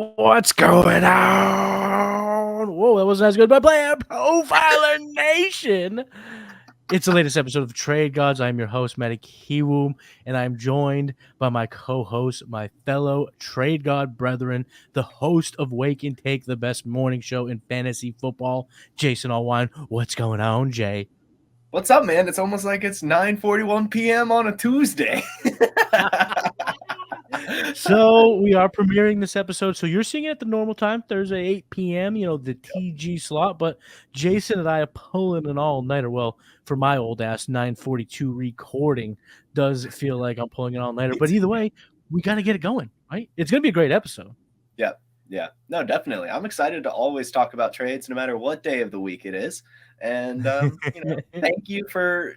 What's going on? Whoa, that wasn't as good, but Player Profiler Nation. It's the latest episode of Trade Gods. I'm your host, Matty Kiwoom, and I'm joined by my co-host, my fellow Trade God brethren, the host of Wake and Take, the best morning show in fantasy football, Jason Allwine. What's going on, Jay? What's up, man? It's almost like it's 9:41 p.m. on a Tuesday. So we are premiering this episode. So you're seeing it at the normal time, Thursday, 8 p.m., the TG slot. But Jason and I are pulling an all-nighter. Well, for my old ass, 9:42 recording does feel like I'm pulling an all-nighter. But either way, we got to get it going, right? It's going to be a great episode. Yeah. No, definitely. I'm excited to always talk about trades no matter what day of the week it is. And, thank you for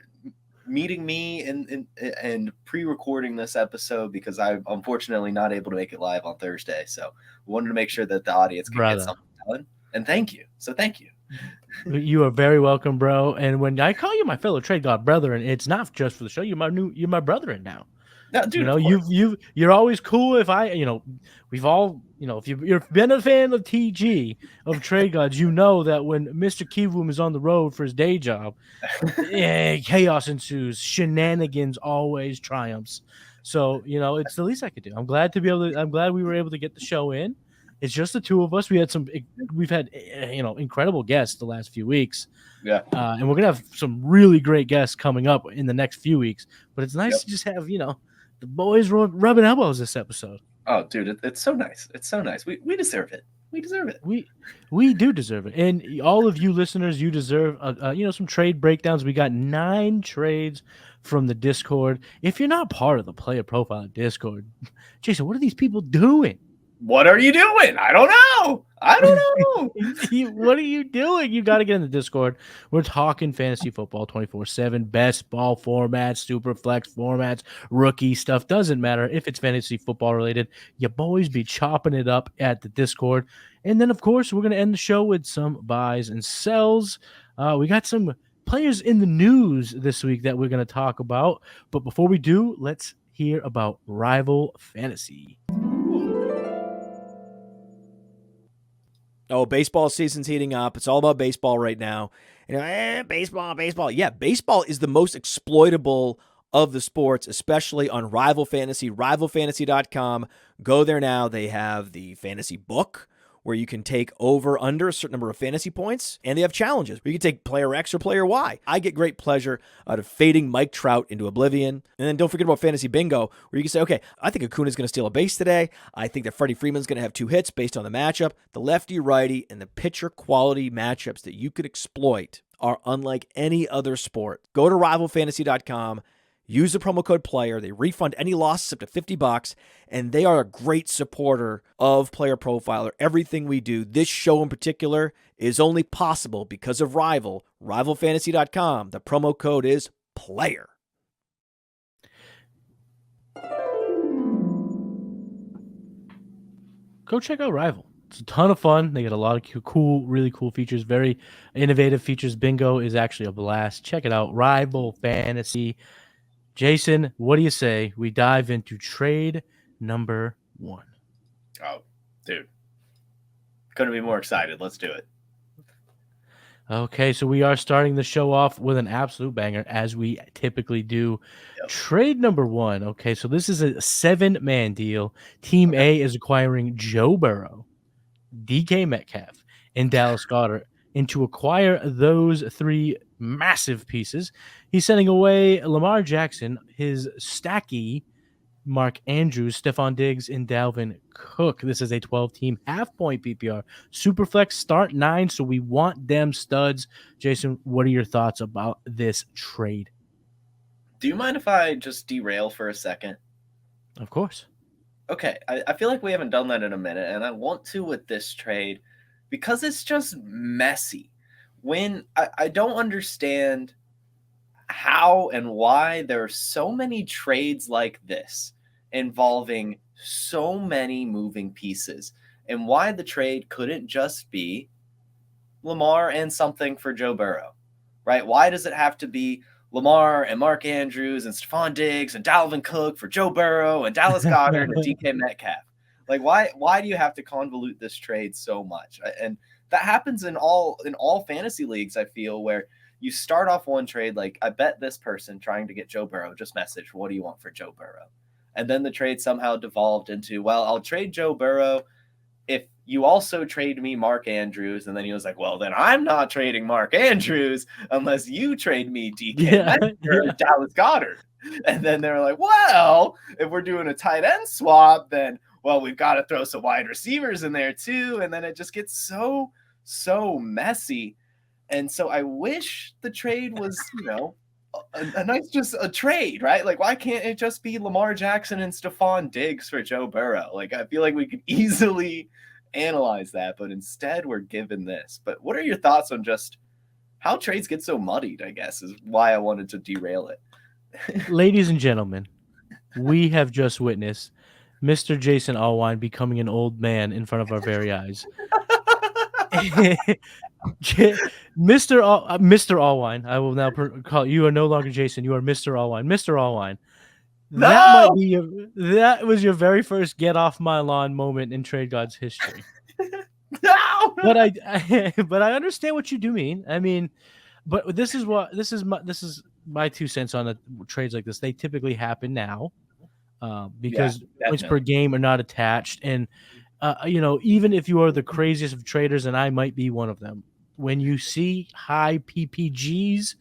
meeting me and pre-recording this episode because I'm unfortunately not able to make it live on Thursday. So we wanted to make sure that the audience could get something done. And thank you. So thank you. You are very welcome, bro. And when I call you my fellow Trade God brethren, it's not just for the show. You're my brethren now. No, dude, you're always cool. If we've all, if you've been a fan of TG of Trade Gods, you know that when Mr. Kiwoom is on the road for his day job, chaos ensues, shenanigans always triumphs. So it's the least I could do. I'm glad we were able to get the show in. It's just the two of us. We've had incredible guests the last few weeks. Yeah, and we're gonna have some really great guests coming up in the next few weeks. But it's nice to just have the boys rubbing elbows this episode. Oh, dude, it's so nice. It's so nice. We deserve it. We deserve it. We do deserve it. And all of you listeners, you deserve some trade breakdowns. We got 9 trades from the Discord. If you're not part of the Player Profile Discord, Jason, what are these people doing? What are you doing? I don't know. What are you doing? You got to get in the Discord. We're talking fantasy football 24/7, best ball formats, super flex formats, rookie stuff. Doesn't matter if it's fantasy football related. You boys be chopping it up at the Discord. And then, of course, we're going to end the show with some buys and sells. We got some players in the news this week that we're going to talk about. But before we do, let's hear about Rival Fantasy. Oh, baseball season's heating up. It's all about baseball right now. Baseball. Yeah, baseball is the most exploitable of the sports, especially on Rival Fantasy, rivalfantasy.com. Go there now. They have the fantasy book where you can take over under a certain number of fantasy points, and they have challenges where you can take player X or player Y. I get great pleasure out of fading Mike Trout into oblivion. And then don't forget about fantasy bingo, where you can say, okay, I think Acuna's going to steal a base today. I think that Freddie Freeman's going to have 2 hits based on the matchup. The lefty, righty, and the pitcher quality matchups that you could exploit are unlike any other sport. Go to rivalfantasy.com. Use the promo code PLAYER. They refund any losses up to $50, and they are a great supporter of Player Profiler. Everything we do, this show in particular, is only possible because of Rival. Rivalfantasy.com. The promo code is PLAYER. Go check out Rival. It's a ton of fun. They got a lot of really cool features, very innovative features. Bingo is actually a blast. Check it out. Rival Fantasy. Jason, what do you say we dive into trade number 1? Oh, dude. Couldn't be more excited. Let's do it. Okay, so we are starting the show off with an absolute banger, as we typically do. Yep. Trade number 1. Okay, so this is a 7-man deal. Team A is acquiring Joe Burrow, DK Metcalf, and Dallas Goedert. And to acquire those 3 massive pieces, he's sending away Lamar Jackson, his stacky Mark Andrews, Stephon Diggs, and Dalvin Cook. This is a 12-team half-point PPR. Superflex start 9, so we want them studs. Jason, what are your thoughts about this trade? Do you mind if I just derail for a second? Of course. Okay, I feel like we haven't done that in a minute, and I want to with this trade because it's just messy. When I don't understand how and why there are so many trades like this involving so many moving pieces, and why the trade couldn't just be Lamar and something for Joe Burrow, right? Why does it have to be Lamar and Mark Andrews and Stephon Diggs and Dalvin Cook for Joe Burrow and Dallas Goedert and DK Metcalf? Like, why do you have to convolute this trade so much? And that happens in all fantasy leagues, I feel, where you start off one trade, like, I bet this person trying to get Joe Burrow just messaged, what do you want for Joe Burrow? And then the trade somehow devolved into, well, I'll trade Joe Burrow if you also trade me Mark Andrews. And then he was like, well, then I'm not trading Mark Andrews unless you trade me DK Metcalf or Dallas Goedert. And then they were like, well, if we're doing a tight end swap, then, well, we've got to throw some wide receivers in there too. And then it just gets so messy. And so I wish the trade was, a nice, just a trade, right? Like, why can't it just be Lamar Jackson and Stephon Diggs for Joe Burrow? Like, I feel like we could easily analyze that, but instead we're given this. But what are your thoughts on just how trades get so muddied, I guess, is why I wanted to derail it. Ladies and gentlemen, we have just witnessed Mr. Jason Allwine becoming an old man in front of our very eyes. Mr. Allwine, I will now call you are no longer Jason. You are Mr. Allwine. Mr. Allwine. No! That was your very first get off my lawn moment in Trade Gods history. No! But I understand what you do mean. I mean, but this is my 2 cents on trades like this. They typically happen now because points per game are not attached, and even if you are the craziest of traders, and I might be one of them, when you see high PPGs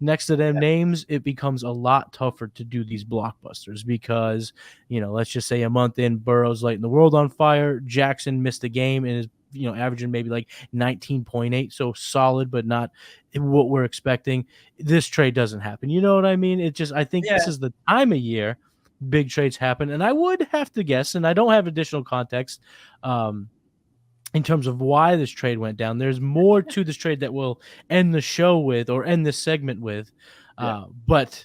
next to them names, it becomes a lot tougher to do these blockbusters because, let's just say a month in, Burrow's lighting the world on fire. Jackson missed a game and is, averaging maybe like 19.8. So solid, but not what we're expecting. This trade doesn't happen. You know what I mean? I think this is the time of year big trades happen. And I would have to guess, and I don't have additional context, in terms of why this trade went down. There's more to this trade that we'll end the show with or end this segment with. But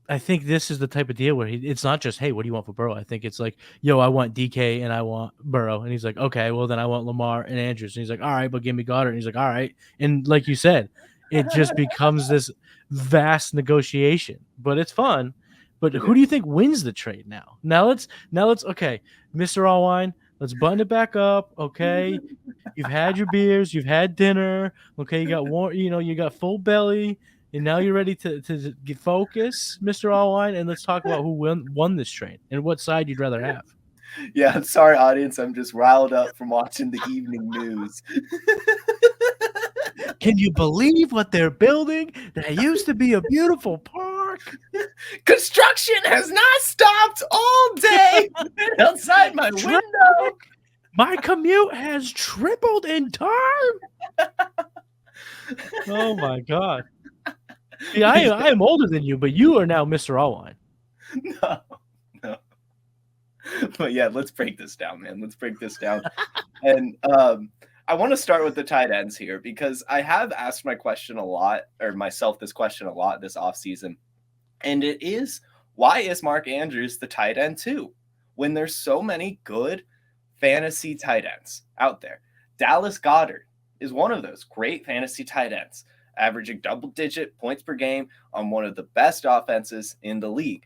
I think this is the type of deal where it's not just, hey, what do you want for Burrow? I think it's like, yo, I want DK and I want Burrow. And he's like, okay, well, then I want Lamar and Andrews. And he's like, all right, but give me Goddard. And he's like, all right. And like you said, it just becomes this vast negotiation. But it's fun. But who do you think wins the trade now? Now let's okay, Mr. Allwine, let's button it back up, okay? You've had your beers, you've had dinner, okay? You got you got full belly, and now you're ready to get focus, Mr. Allwine, and let's talk about who won this trade and what side you'd rather have. Yeah, I'm sorry, audience. I'm just riled up from watching the evening news. Can you believe what they're building? That used to be a beautiful park. Construction has not stopped all day outside my window. My commute has tripled in time. Oh my God. Yeah, I am older than you, but you are now Mr. Allwine. No. But yeah, let's break this down, man. Let's break this down. And I want to start with the tight ends here because I have asked myself this question a lot this offseason. And it is, why is Mark Andrews the tight end too? When there's so many good fantasy tight ends out there. Dallas Goedert is one of those great fantasy tight ends, averaging double-digit points per game on one of the best offenses in the league.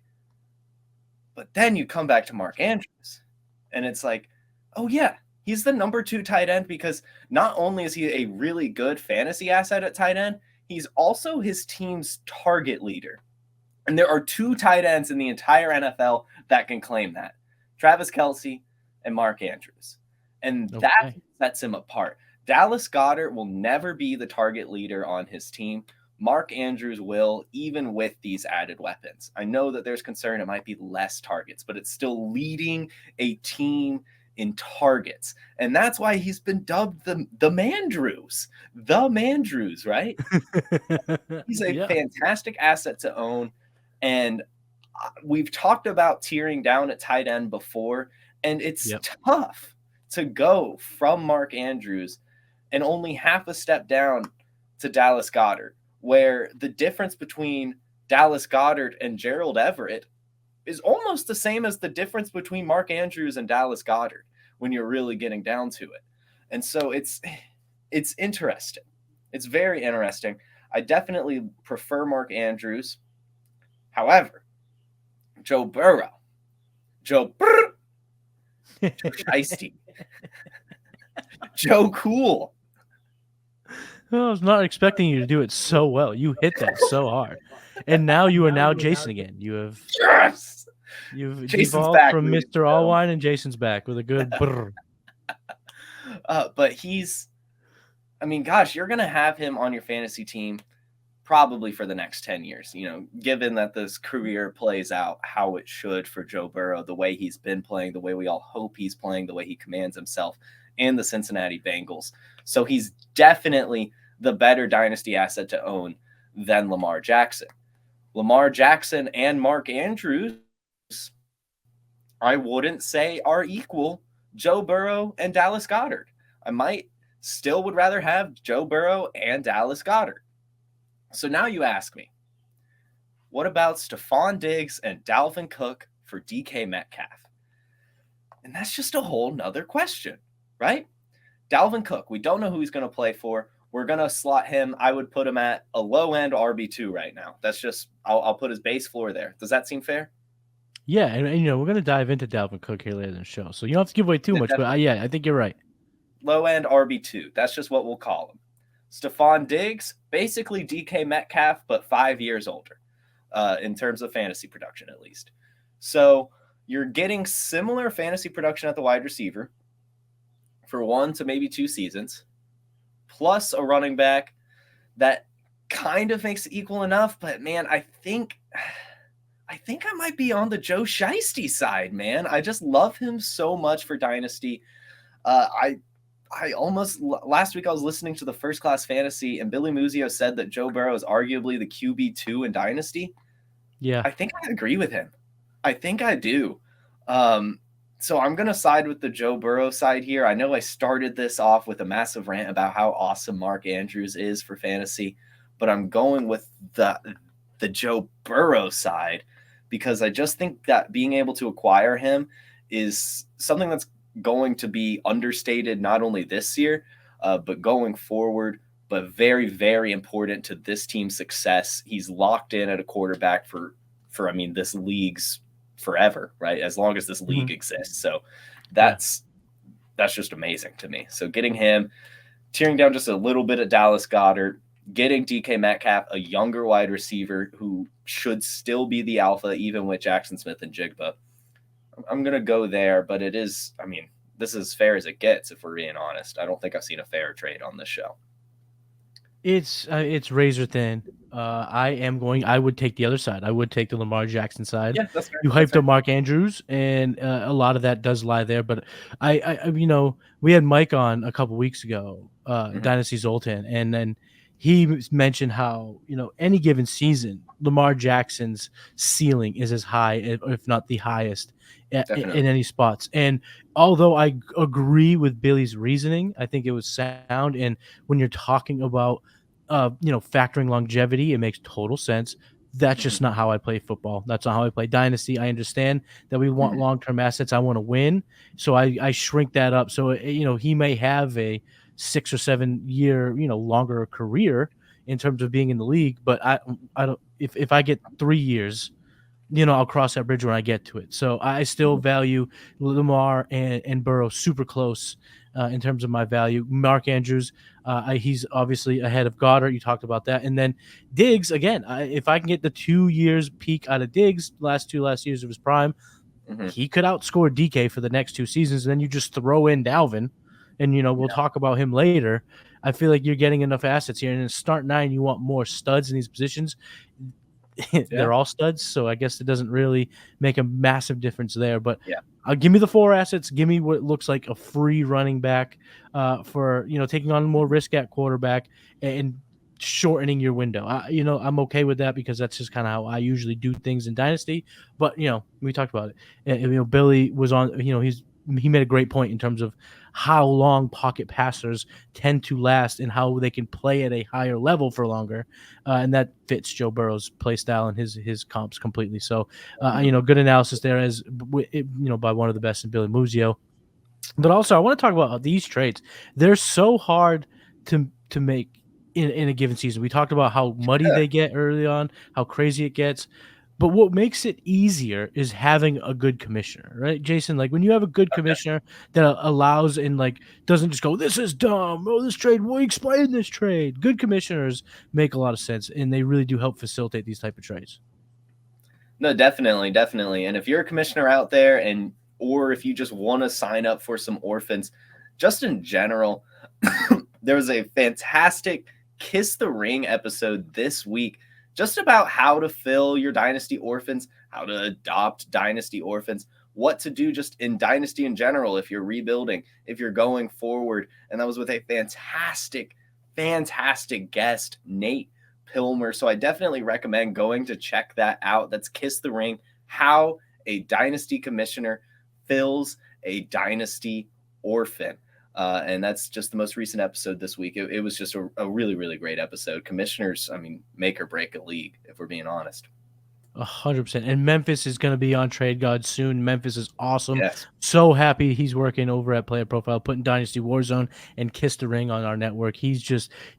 But then you come back to Mark Andrews, and it's like, oh yeah, he's the number 2 tight end because not only is he a really good fantasy asset at tight end, he's also his team's target leader. And there are 2 tight ends in the entire NFL that can claim that. Travis Kelce and Mark Andrews. And that sets him apart. Dallas Goedert will never be the target leader on his team. Mark Andrews will, even with these added weapons. I know that there's concern it might be less targets, but it's still leading a team in targets. And that's why he's been dubbed the Mandrews. The Mandrews, right? He's a fantastic asset to own. And we've talked about tearing down at tight end before, and it's tough to go from Mark Andrews and only half a step down to Dallas Goedert, where the difference between Dallas Goedert and Gerald Everett is almost the same as the difference between Mark Andrews and Dallas Goedert when you're really getting down to it. And so it's interesting. It's very interesting. I definitely prefer Mark Andrews. However, Joe Burrow Shiesty. Joe Cool. I was not expecting you to do it so well. You hit that so hard. And now you are now Jason again. You've Jason's devolved back, from ladies Mr. and gentlemen. Allwine, and Jason's back with a good brr. But he's, I mean, gosh, you're going to have him on your fantasy team probably for the next 10 years, given that this career plays out how it should for Joe Burrow, the way he's been playing, the way we all hope he's playing, the way he commands himself and the Cincinnati Bengals. So he's definitely the better dynasty asset to own than Lamar Jackson. Lamar Jackson and Mark Andrews, I wouldn't say are equal Joe Burrow and Dallas Goedert. I would rather have Joe Burrow and Dallas Goedert. So now you ask me, what about Stephon Diggs and Dalvin Cook for DK Metcalf? And that's just a whole nother question, right? Dalvin Cook, we don't know who he's going to play for. We're going to slot him. I would put him at a low-end RB2 right now. That's just, I'll put his base floor there. Does that seem fair? Yeah, and we're going to dive into Dalvin Cook here later in the show. So you don't have to give away too much, but I think you're right. Low-end RB2. That's just what we'll call him. Stephon Diggs, basically DK Metcalf, but 5 years older in terms of fantasy production, at least. So you're getting similar fantasy production at the wide receiver for 1 to maybe 2 seasons, plus a running back that kind of makes it equal enough. But, man, I think I might be on the Joe Shiesty side, man. I just love him so much for Dynasty. I almost last week I was listening to the First Class Fantasy and Billy Muzio said that Joe Burrow is arguably the QB2 in Dynasty. Yeah. I think I agree with him. I think I do. So I'm going to side with the Joe Burrow side here. I know I started this off with a massive rant about how awesome Mark Andrews is for fantasy, but I'm going with the Joe Burrow side because I just think that being able to acquire him is something that's going to be understated not only this year, but going forward, but very, very important to this team's success. He's locked in at a quarterback for this league's forever, right? As long as this league exists. So that's just amazing to me. So getting him, tearing down just a little bit at Dallas Goedert, getting DK Metcalf, a younger wide receiver who should still be the alpha, even with Jackson Smith and Jigba. I'm going to go there, but it is, this is as fair as it gets, if we're being honest. I don't think I've seen a fair trade on this show. It's razor thin. I would take the other side. I would take the Lamar Jackson side. Yeah, that's fair. You hyped up Mark Andrews, and a lot of that does lie there. But I we had Mike on a couple weeks ago, Dynasty Zoltan, and then he mentioned how, any given season, Lamar Jackson's ceiling is as high, if not the highest, in any spots. And although I agree with Billy's reasoning, I think it was sound. And when you're talking about, factoring longevity, it makes total sense. That's just not how I play football. That's not how I play Dynasty. I understand that we want long-term assets. I want to win. So I shrink that up. So, he may have a 6 or 7 year, longer career in terms of being in the league, but I don't, if I get 3 years, I'll cross that bridge when I get to it. So I still value Lamar and Burrow super close in terms of my value. Mark Andrews, he's obviously ahead of Goddard. You talked about that. And then Diggs, again, if I can get the 2 years peak out of Diggs, last years of his prime, he could outscore DK for the next 2 seasons. And then you just throw in Dalvin, and, we'll talk about him later. I feel like you're getting enough assets here. And in start 9, you want more studs in these positions. They're all studs, so I guess it doesn't really make a massive difference there. But give me the 4 assets. Give me what looks like a free running back for taking on more risk at quarterback and shortening your window. I'm okay with that because that's just kind of how I usually do things in Dynasty. But we talked about it. Billy was on. He made a great point in terms of how long pocket passers tend to last and how they can play at a higher level for longer. And that fits Joe Burrow's play style and his comps completely. So, good analysis there as, by one of the best in Billy Muzio. But also I want to talk about these trades. They're so hard to make in a given season. We talked about how muddy they get early on, how crazy it gets. But what makes it easier is having a good commissioner, right, Jason? Like when you have a good commissioner that allows and like doesn't just go, "This is dumb. Oh, this trade. Will you explain this trade?" Good commissioners make a lot of sense, and they really do help facilitate these type of trades. No, definitely, definitely. And if you're a commissioner out there, or if you just want to sign up for some orphans, just in general, there was a fantastic Kiss the Ring episode this week just about how to fill your dynasty orphans, how to adopt dynasty orphans, what to do just in dynasty in general if you're rebuilding, if you're going forward. And that was with a fantastic, fantastic guest, Nate Pilmer. So I definitely recommend going to check that out. That's Kiss the Ring, how a dynasty commissioner fills a dynasty orphan. And that's just the most recent episode this week. It was just a really, really great episode. Commissioners, I mean, make or break a league, if we're being honest. 100%. And Memphis is going to be on Trade God soon. Memphis is awesome. Yes. So happy he's working over at Player Profile, putting Dynasty Warzone and Kiss the Ring on our network. He's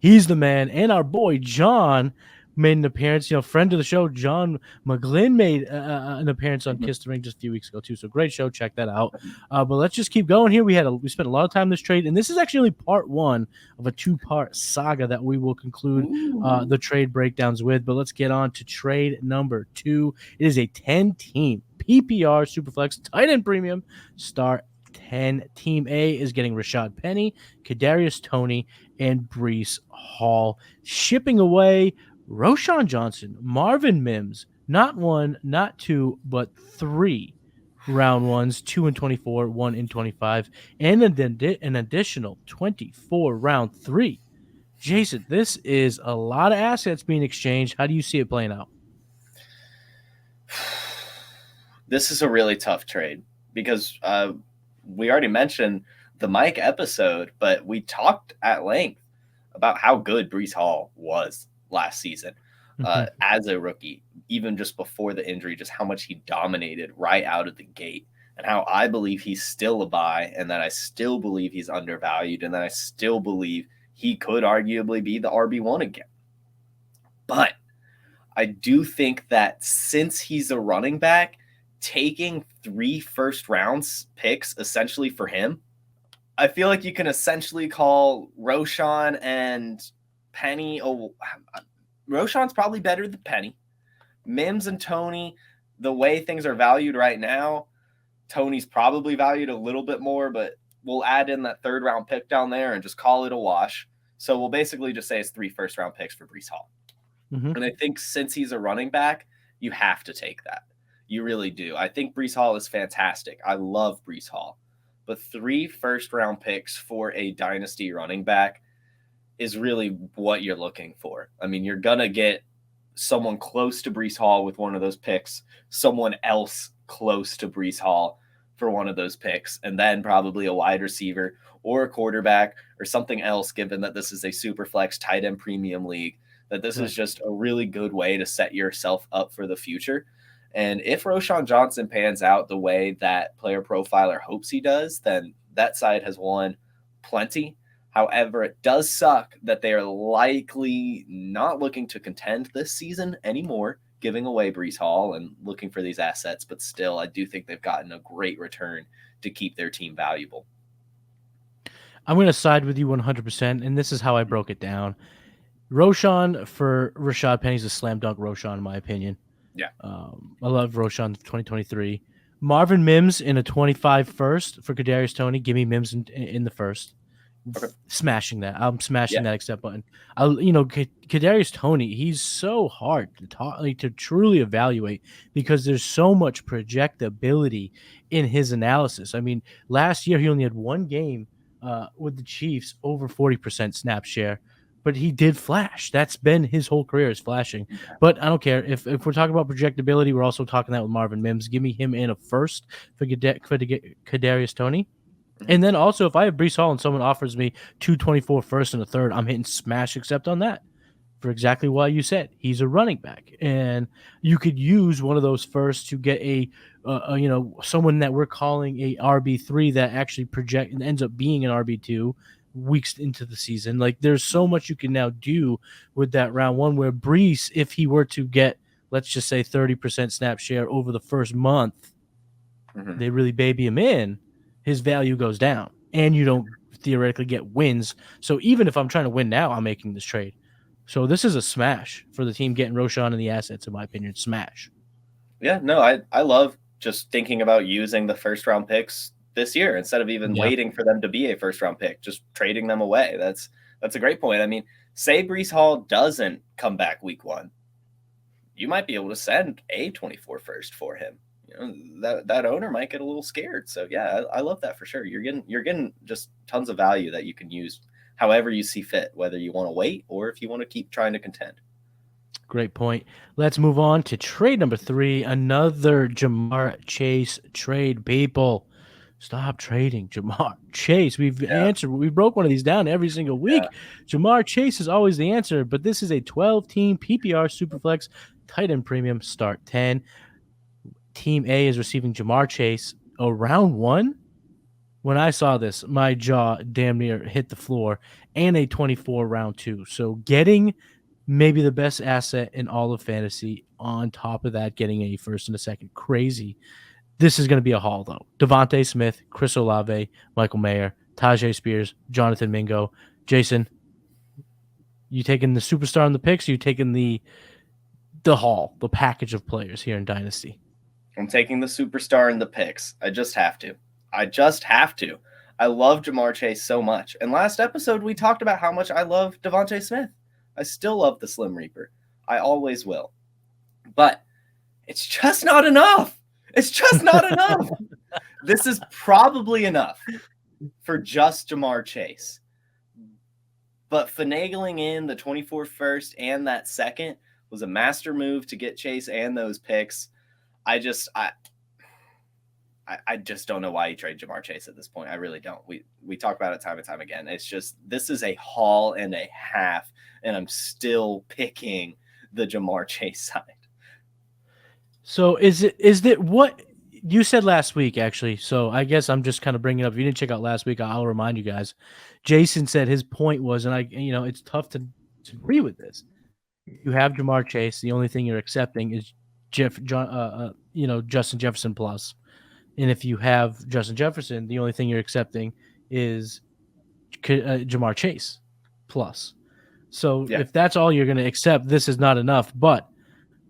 the man. And our boy John made an appearance. Friend of the show, John McGlynn made an appearance on Kiss the Ring just a few weeks ago too. So great show. Check that out. But let's just keep going here. We spent a lot of time in this trade, and this is actually only part one of a 2-part saga that we will conclude the trade breakdowns with. But let's get on to trade number 2. It is a 10-team PPR Superflex tight end premium star 10. Team A is getting Rashad Penny, Kadarius Toney, and Breece Hall. Shipping away Roschon Johnson, Marvin Mims, not 1, not 2, but 3 round ones, 2 in 24, 1 in 25, and an additional 24 round 3. Jason, this is a lot of assets being exchanged. How do you see it playing out? This is a really tough trade because we already mentioned the Mike episode, but we talked at length about how good Breece Hall was last season as a rookie, even just before the injury, just how much he dominated right out of the gate, and how I believe he's still a buy, and that I still believe he's undervalued, and that I still believe he could arguably be the RB1 again. But I do think that since he's a running back, taking 3 first-round picks essentially for him, I feel like you can essentially call Roschon and Penny. Oh, Roschon's probably better than Penny. Mims and Toney, the way things are valued right now, Toney's probably valued a little bit more, but we'll add in that 3rd-round pick down there and just call it a wash. So we'll basically just say it's 3 first-round picks for Breece Hall. And I think since he's a running back, you have to take that. You really do. I think Breece Hall is fantastic. I love Breece Hall. But 3 first-round picks for a dynasty running back is really what you're looking for. I mean, you're going to get someone close to Breece Hall with one of those picks, someone else close to Breece Hall for one of those picks, and then probably a wide receiver or a quarterback or something else, given that this is a super flex tight end premium league, that this is just a really good way to set yourself up for the future. And if Roschon Johnson pans out the way that Player Profiler hopes he does, then that side has won plenty. However, it does suck that they are likely not looking to contend this season anymore, giving away Breece Hall and looking for these assets. But still, I do think they've gotten a great return to keep their team valuable. I'm going to side with you 100%, and this is how I broke it down. Roschon for Rashad Penny's a slam dunk Roschon, in my opinion. Yeah. I love Roschon 2023. Marvin Mims in a 25 first for Kadarius Toney. Give me Mims in the first. Okay. Smashing that. I'm smashing that accept button. Kadarius Toney, he's so hard to truly evaluate because there's so much projectability in his analysis. I mean, last year he only had 1 game with the Chiefs over 40% snap share. But he did flash. That's been his whole career, is flashing. But I don't care. If we're talking about projectability, we're also talking that with Marvin Mims. Give me him in a first for Kadarius Toney. And then also, if I have Breece Hall and someone offers me 224 first and a third, I'm hitting smash accept on that for exactly what you said. He's a running back. And you could use one of those first to get someone that we're calling a RB3 that actually project and ends up being an RB2 weeks into the season. Like, there's so much you can now do with that round 1 where Breece, if he were to get let's just say 30% snap share over the first month, Mhm. they really baby him in, his value goes down, and you don't theoretically get wins. So even if I'm trying to win now, I'm making this trade. So this is a smash for the team getting Roschon and the assets, in my opinion. Smash. Yeah, no, I love just thinking about using the first round picks this year instead of even waiting for them to be a first round pick, just trading them away. That's a great point. I mean, say Breece Hall doesn't come back week 1, you might be able to send a 24 first for him. That owner might get a little scared. So yeah, I love that for sure. You're getting just tons of value that you can use however you see fit, whether you want to wait or if you want to keep trying to contend. Great point. Let's move on to trade number 3. Another Ja'Marr Chase trade. People, stop trading Ja'Marr Chase. We broke one of these down every single week. Yeah. Ja'Marr Chase is always the answer, but this is a 12-team PPR Superflex tight end premium start 10. Team A is receiving Ja'Marr Chase round 1. When I saw this, my jaw damn near hit the floor, and a 24 round 2. So getting maybe the best asset in all of fantasy. On top of that, getting a first and a second. Crazy. This is going to be a haul, though. Devontae Smith, Chris Olave, Michael Mayer, Tajay Spears, Jonathan Mingo. Jason, you taking the superstar on the picks? Or you taking the haul, the package of players here in Dynasty? I'm taking the superstar in the picks. I just have to. I love Ja'Marr Chase so much. And last episode, we talked about how much I love Devontae Smith. I still love the Slim Reaper. I always will. But it's just not enough. It's just not enough. This is probably enough for just Ja'Marr Chase. But finagling in the 24 first and that second was a master move to get Chase and those picks. I just don't know why you trade Ja'Marr Chase at this point. I really don't. We talk about it time and time again. It's just, this is a haul and a half, and I'm still picking the Ja'Marr Chase side. So is it what you said last week, actually? So I guess I'm just kind of bringing it up. If you didn't check out last week, I'll remind you guys. Jason said his point was, and it's tough to agree with this. You have Ja'Marr Chase. The only thing you're accepting is Justin Jefferson plus. And if you have Justin Jefferson, the only thing you're accepting is Ja'Marr Chase plus. So if that's all you're going to accept, this is not enough. But,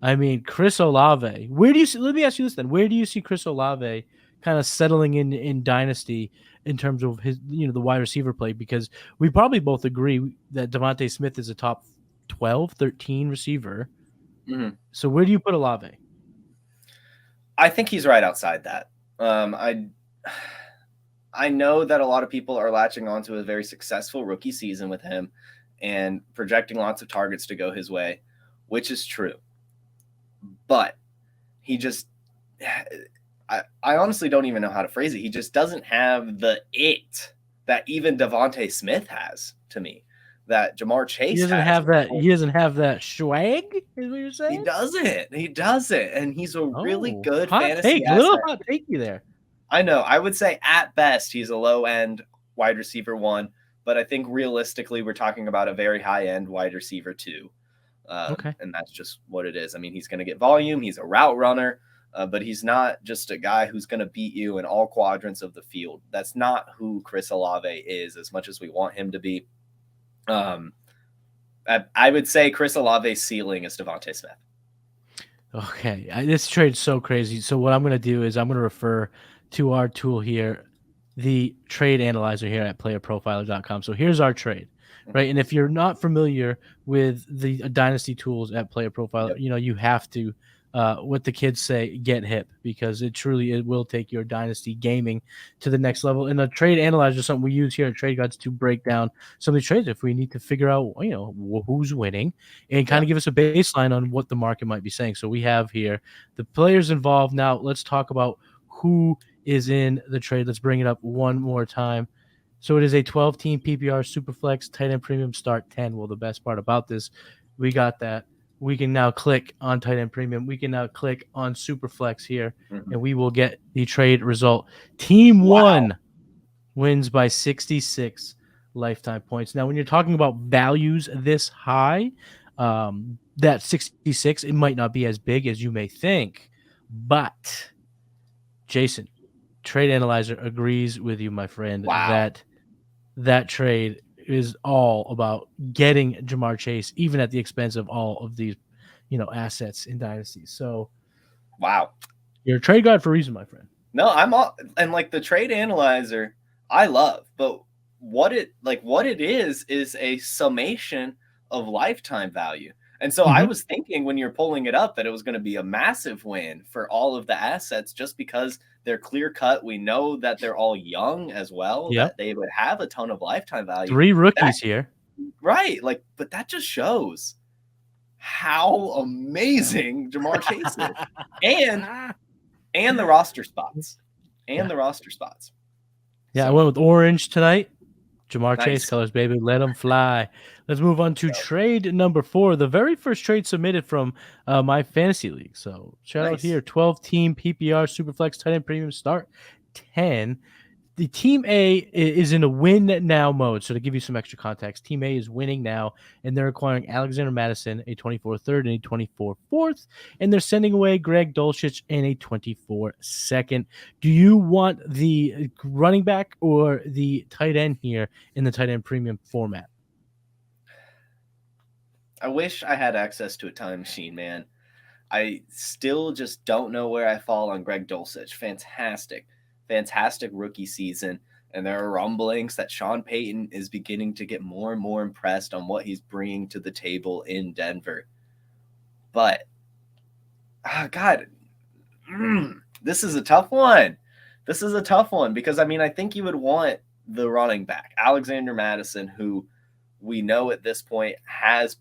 I mean, Chris Olave, let me ask you this then. Where do you see Chris Olave kind of settling in Dynasty in terms of his, the wide receiver play? Because we probably both agree that Devontae Smith is a top 12, 13 receiver. Mm-hmm. So where do you put Olave? I think he's right outside that. I know that a lot of people are latching onto a very successful rookie season with him and projecting lots of targets to go his way, which is true. But he just, I honestly don't even know how to phrase it. He just doesn't have the it that even Devontae Smith has to me, that Ja'Marr Chase He doesn't have that. He doesn't have that swag, is what you're saying? He doesn't. And he's a really good hot fantasy take. asset. A little hot take you there. I know. I would say at best he's a low-end wide receiver 1, but I think realistically we're talking about a very high-end wide receiver 2. Okay. And that's just what it is. I mean, he's going to get volume. He's a route runner, but he's not just a guy who's going to beat you in all quadrants of the field. That's not who Chris Olave is, as much as we want him to be. I would say Chris Olave's ceiling is Devontae Smith. Okay. This trade's so crazy. So what I'm going to do is I'm going to refer to our tool here, the trade analyzer here at PlayerProfiler.com. So here's our trade, right? And if you're not familiar with the Dynasty tools at Player Profiler, you have to, what the kids say, get hip, because it will take your Dynasty gaming to the next level. And the trade analyzer is something we use here at Trade Gods to break down some of these trades if we need to figure out, who's winning and kind of give us a baseline on what the market might be saying. So we have here the players involved. Now let's talk about who is in the trade. Let's bring it up one more time. So it is a 12-team PPR Superflex tight end premium start 10. Well, the best part about this, we got that. We can now click on tight end premium. We can now click on Superflex here, and we will get the trade result. Team 1 wins by 66 lifetime points. Now, when you're talking about values this high, that 66, it might not be as big as you may think, but Jason, Trade Analyzer agrees with you, my friend, Wow. that trade is all about getting Jamar Chase, even at the expense of all of these, assets in Dynasty. So, wow. you're a trade guide for a reason, my friend. No, I'm all, and like the Trade Analyzer, I love, but what it is a summation of lifetime value. And so I was thinking when you're pulling it up that it was going to be a massive win for all of the assets just because they're clear cut. We know that they're all young as well, Yep. that they would have a ton of lifetime value. 3 rookies here. Right. Like, but that just shows how amazing Jamar Chase is. And the roster spots. The roster spots. Yeah, I went with orange tonight. Jamar Nice. Chase colors, baby. Let them fly. Let's move on to trade number 4, the very first trade submitted from my fantasy league. So shout out here, 12-team PPR Superflex tight end premium start 10. The Team A is in a win now mode. So to give you some extra context, Team A is winning now, and they're acquiring Alexander Mattison, a 24 third and a 24 fourth, and they're sending away Greg Dulcich and a 24 second. Do you want the running back or the tight end here in the tight end premium format? I wish I had access to a time machine, man. I still just don't know where I fall on Greg Dulcich. Fantastic rookie season. And there are rumblings that Sean Payton is beginning to get more and more impressed on what he's bringing to the table in Denver. But, this is a tough one. Because, I think you would want the running back, Alexander Mattison, who we know at this point has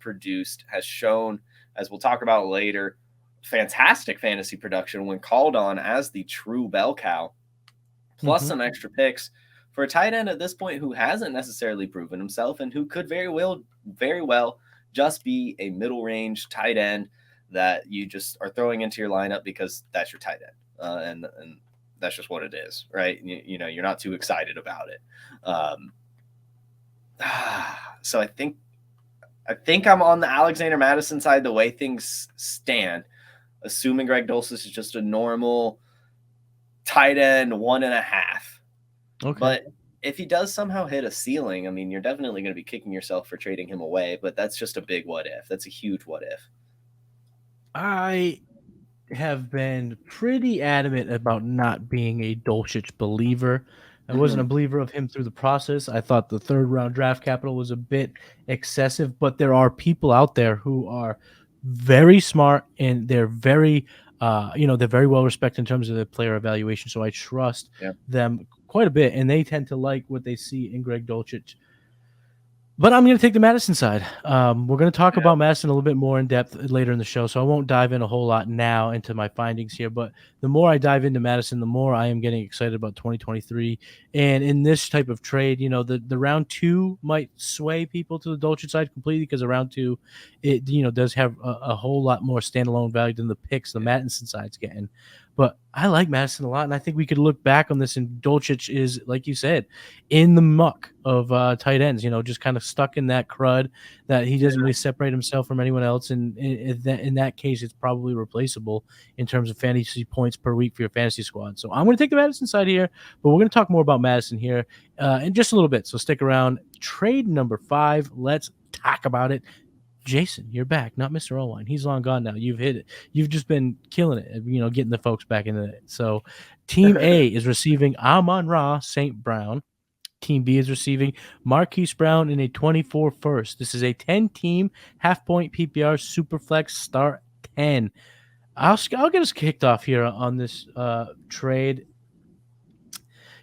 shown, as we'll talk about later, fantastic fantasy production when called on as the true bell cow, plus some extra picks for a tight end at this point who hasn't necessarily proven himself and who could very well just be a middle range tight end that you just are throwing into your lineup because that's your tight end. And that's just what it is, right? You're not too excited about it. So I think I'm on the Alexander Mattison side the way things stand, assuming Greg Dulcich is just a normal tight end 1.5. Okay. But if he does somehow hit a ceiling, you're definitely going to be kicking yourself for trading him away, but that's just a big what if. That's a huge what if. I have been pretty adamant about not being a Dulcich believer. I wasn't a believer of him through the process. I thought the 3rd round draft capital was a bit excessive, but there are people out there who are very smart and they're very, they're very well respected in terms of the player evaluation. So I trust them quite a bit, and they tend to like what they see in Greg Dulcich. But I'm going to take the Mattison side. We're going to talk about Mattison a little bit more in depth later in the show, so I won't dive in a whole lot now into my findings here. But the more I dive into Mattison, the more I am getting excited about 2023. And in this type of trade, the round 2 might sway people to the Dulcich side completely because the round 2, it does have a whole lot more standalone value than the picks the Mattison side's getting. But I like Mattison a lot, and I think we could look back on this, and Dulcich is, like you said, in the muck of tight ends, just kind of stuck in that crud that he doesn't really separate himself from anyone else. And in that case, it's probably replaceable in terms of fantasy points per week for your fantasy squad. So I'm going to take the Mattison side here, but we're going to talk more about Mattison here in just a little bit. So stick around. Trade number 5. Let's talk about it. Jason, you're back, not Mr. Allwine. He's long gone now. You've hit it. You've just been killing it, getting the folks back into it. So Team A is receiving Amon-Ra St. Brown. Team B is receiving Marquise Brown in a 24 first. This is a 10-team half-point PPR Superflex start 10. I'll get us kicked off here on this trade.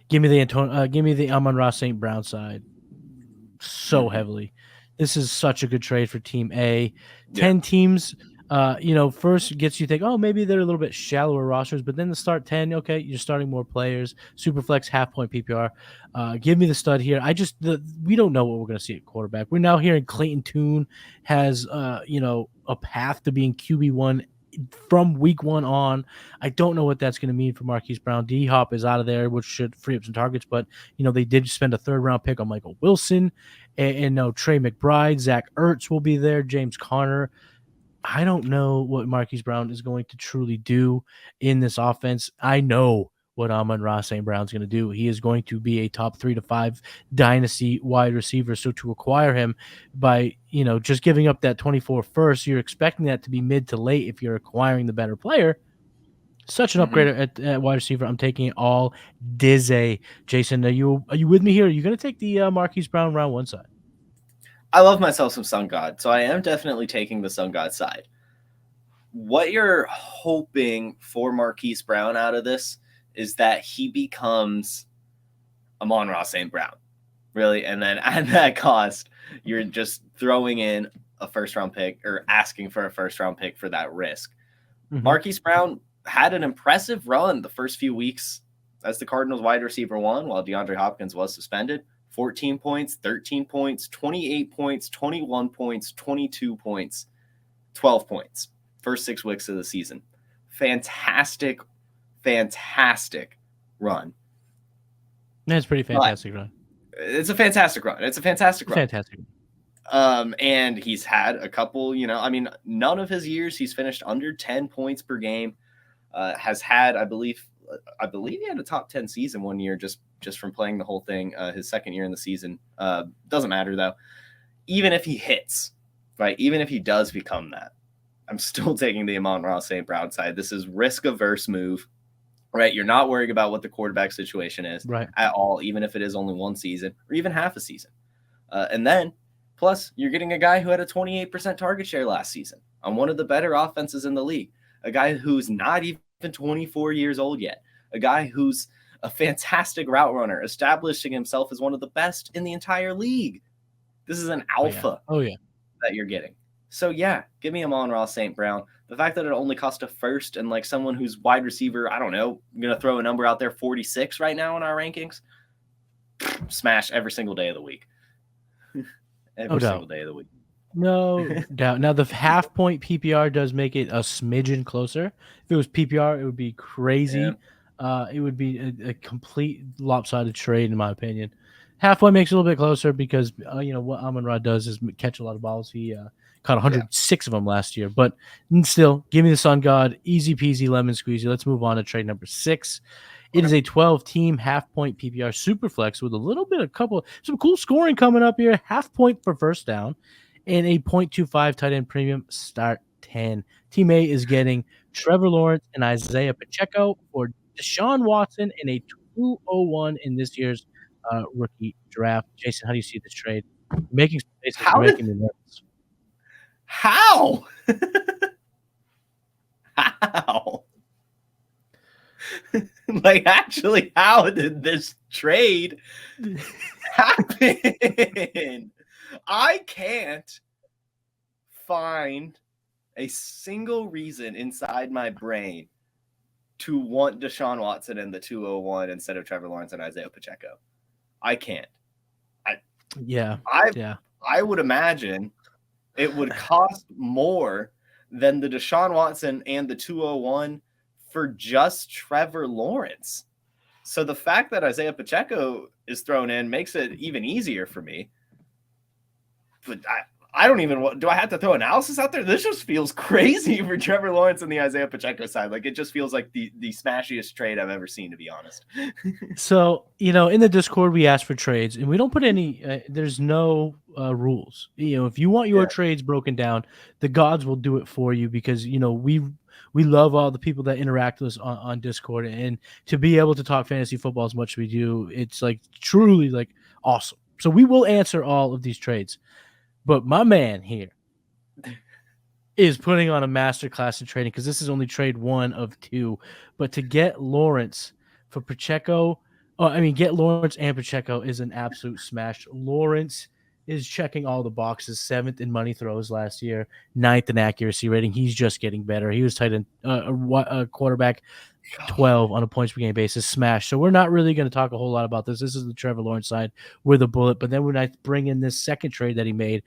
Give me the Amon-Ra St. Brown side so heavily. This is such a good trade for Team A. 10 teams, first gets you think, oh, maybe they're a little bit shallower rosters, but then the start 10, okay, you're starting more players. Superflex, half-point PPR. Give me the stud here. We don't know what we're going to see at quarterback. We're now hearing Clayton Tune has, a path to being QB1 from week 1 on. I don't know what that's going to mean for Marquise Brown. D-Hop is out of there, which should free up some targets, but, they did spend a 3rd-round pick on Michael Wilson. And Trey McBride, Zach Ertz will be there, James Conner. I don't know what Marquise Brown is going to truly do in this offense. I know what Amon-Ra St. Brown's going to do. He is going to be a top 3 to 5 dynasty wide receiver. So to acquire him by, just giving up that 24 first, you're expecting that to be mid to late if you're acquiring the better player. Such an upgrade at wide receiver. I'm taking it all dizzy. Jason, are you with me here? Are you going to take the Marquise Brown round 1 side? I love myself some Sun God, so I am definitely taking the Sun God side. What you're hoping for Marquise Brown out of this is that he becomes Amon-Ra St. Brown, really, and then at that cost, you're just throwing in a first-round pick or asking for a first-round pick for that risk. Marquise Brown had an impressive run the first few weeks as the Cardinals wide receiver 1 while DeAndre Hopkins was suspended. 14 points, 13 points, 28 points, 21 points, 22 points, 12 points. First 6 weeks of the season. Fantastic run. That's pretty fantastic run. It's a fantastic run. Fantastic. And he's had a couple, none of his years he's finished under 10 points per game. Has had, I believe he had a top 10 season one year just from playing the whole thing. His second year in the season. Doesn't matter though. Even if he hits, right? Even if he does become that, I'm still taking the Amon-Ra St. Brown side. This is risk-averse move, right? You're not worried about what the quarterback situation is at all, even if it is only 1 season or even half a season. And then, plus, you're getting a guy who had a 28% target share last season on one of the better offenses in the league. A guy who's not even 24 years old yet. A guy who's a fantastic route runner, establishing himself as one of the best in the entire league. This is an alpha that you're getting. So, give me Amon-Ra St. Brown. The fact that it only cost a first and like someone who's wide receiver, I don't know, I'm going to throw a number out there, 46 right now in our rankings. Smash every single day of the week. Every single day of the week. No doubt. Now, the half-point PPR does make it a smidgen closer. If it was PPR, it would be crazy. Yeah. It would be a complete lopsided trade, in my opinion. Half-point makes it a little bit closer because, what Amon-Ra does is catch a lot of balls. He caught 106 of them last year. But still, give me the Sun God. Easy peasy, lemon squeezy. Let's move on to trade number 6. It is a 12-team half-point PPR superflex with a little bit of some cool scoring coming up here. Half point for first down and a 0.25 tight end premium start 10. Team A is getting Trevor Lawrence and Isaiah Pacheco for Deshaun Watson in a 201 in this year's rookie draft. Jason, how do you see this trade? Making space, making me nervous. How? How? Actually, how did this trade happen? I can't find a single reason inside my brain to want Deshaun Watson in the 201 instead of Trevor Lawrence and Isaiah Pacheco. I can't. I would imagine it would cost more than the Deshaun Watson and the 201 for just Trevor Lawrence. So the fact that Isaiah Pacheco is thrown in makes it even easier for me. But I don't even do I have to throw analysis out there? This just feels crazy for Trevor Lawrence and the Isaiah Pacheco side. It just feels like the smashiest trade I've ever seen, to be honest. So, in the Discord, we ask for trades and we don't put any, there's no rules. If you want your trades broken down, the gods will do it for you because, we love all the people that interact with us on Discord, and to be able to talk fantasy football as much as we do, it's truly awesome. So we will answer all of these trades. But my man here is putting on a masterclass in trading because this is only trade 1 of 2. But to get Lawrence for Pacheco, get Lawrence and Pacheco is an absolute smash. Lawrence is checking all the boxes. 7th in money throws last year, 9th in accuracy rating. He's just getting better. He was tight end, a quarterback 12 on a points per game basis. Smash. So we're not really going to talk a whole lot about this. This is the Trevor Lawrence side with a bullet. But then when I bring in this second trade that he made,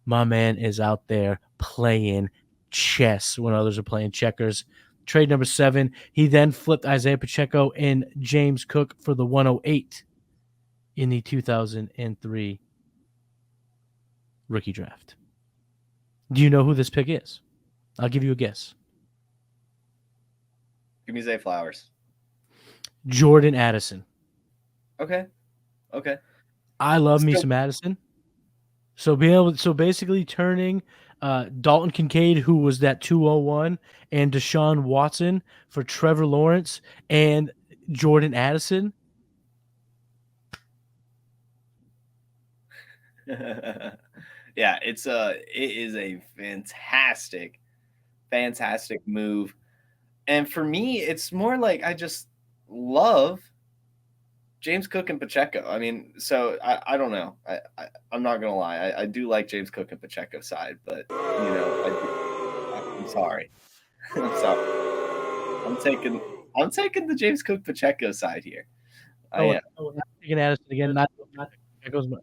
my man is out there playing chess when others are playing checkers. Trade number 7, he then flipped Isaiah Pacheco and James Cook for the 108 in the 2003 rookie draft. Do you know who this pick is? I'll give you a guess. Give me Zay Flowers. Jordan Addison. Okay. I love me Still- some Mattison. So basically turning Dalton Kincaid, who was that 201, and Deshaun Watson for Trevor Lawrence and Jordan Addison. Yeah, it is a fantastic move. And for me, it's more like I just love James Cook and Pacheco. I mean, so I don't know. I'm not gonna lie. I do like James Cook and Pacheco side, but I'm sorry. I'm sorry. I'm taking the James Cook Pacheco side here. I am. I'm taking Addison again. Not Pacheco's my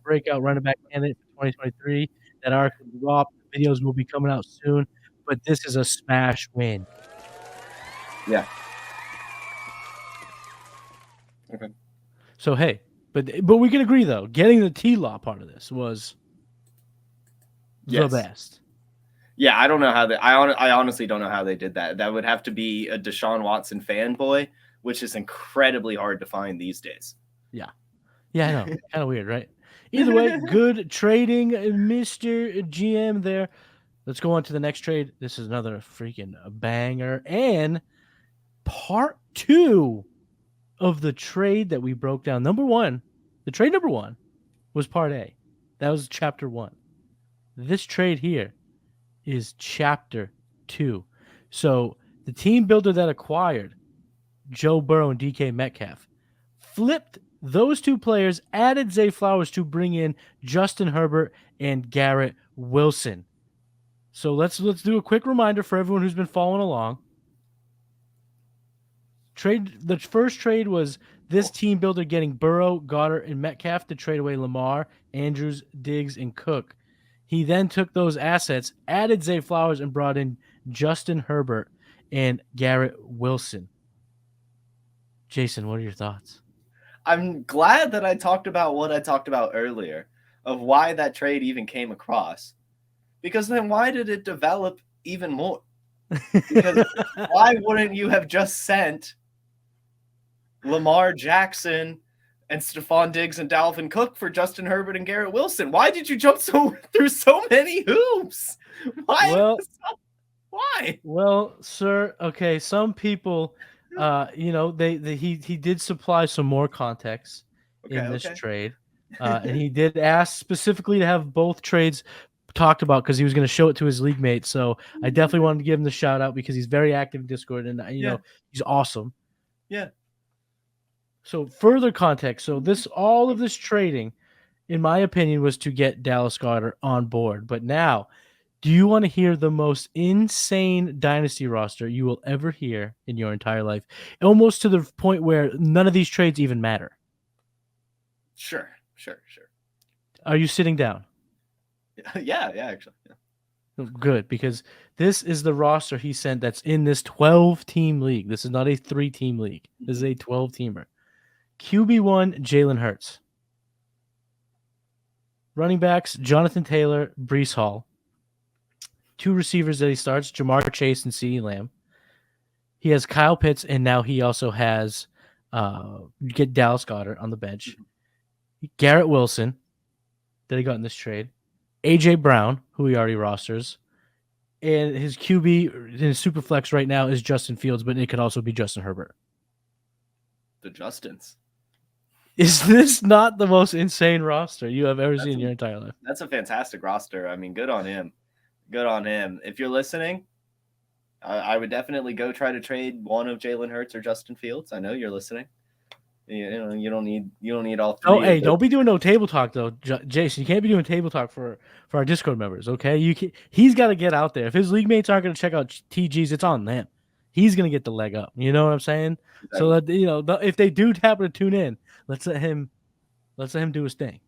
breakout running back candidate for 2023. That article will drop. Videos will be coming out soon, but this is a smash win. Yeah. Okay. So hey, but we can agree though, getting the T-Law part of this was the best. Yeah, I don't know how I honestly don't know how they did that. That would have to be a Deshaun Watson fanboy, which is incredibly hard to find these days. Yeah, I know. Kind of weird, right? Either way, good trading, Mr. GM there. Let's go on to the next trade. This is another freaking banger. And part 2 of the trade that we broke down. The trade number 1 was part A. That was chapter 1. This trade here is chapter 2. So the team builder that acquired Joe Burrow and DK Metcalf flipped those 2 players, added Zay Flowers to bring in Justin Herbert and Garrett Wilson. So let's do a quick reminder for everyone who's been following along. The first trade was this team builder getting Burrow, Goddard, and Metcalf to trade away Lamar, Andrews, Diggs, and Cook. He then took those assets, added Zay Flowers, and brought in Justin Herbert and Garrett Wilson. Jason, what are your thoughts? I'm glad that I talked about what I talked about earlier of why that trade even came across. Because then why did it develop even more? Because why wouldn't you have just sent Lamar Jackson and Stephon Diggs and Dalvin Cook for Justin Herbert and Garrett Wilson? Why did you jump through so many hoops? Why? Well, sir, okay, some people he did supply some more context in this trade. And he did ask specifically to have both trades talked about because he was going to show it to his league mates. So I definitely wanted to give him the shout out because he's very active in Discord and he's awesome. Yeah. So further context. So all of this trading, in my opinion, was to get Dallas Goedert on board. But now, do you want to hear the most insane dynasty roster you will ever hear in your entire life? Almost to the point where none of these trades even matter. Sure. Are you sitting down? Yeah, actually. Yeah. Good, because this is the roster he sent that's in this 12-team league. This is not a 3-team league. This is a 12-teamer. QB1, Jalen Hurts. Running backs, Jonathan Taylor, Breece Hall. 2 receivers that he starts, Jamar Chase and CeeDee Lamb. He has Kyle Pitts, and now he also has get Dallas Goedert on the bench. Garrett Wilson, that he got in this trade. A.J. Brown, who he already rosters. And his QB in his super flex right now is Justin Fields, but it could also be Justin Herbert. The Justins. Is this not the most insane roster you have ever seen in your entire life? That's a fantastic roster. I mean, good on him. If you're listening, I would definitely go try to trade one of Jalen Hurts or Justin Fields. I know you're listening. You don't need all 3. Oh, hey, don't be doing no table talk though, Jason. You can't be doing table talk for our Discord members, okay? He's got to get out there. If his league mates aren't going to check out TGs, it's on them. He's going to get the leg up. You know what I'm saying? Exactly. So that if they do happen to tune in, let's let him do his thing.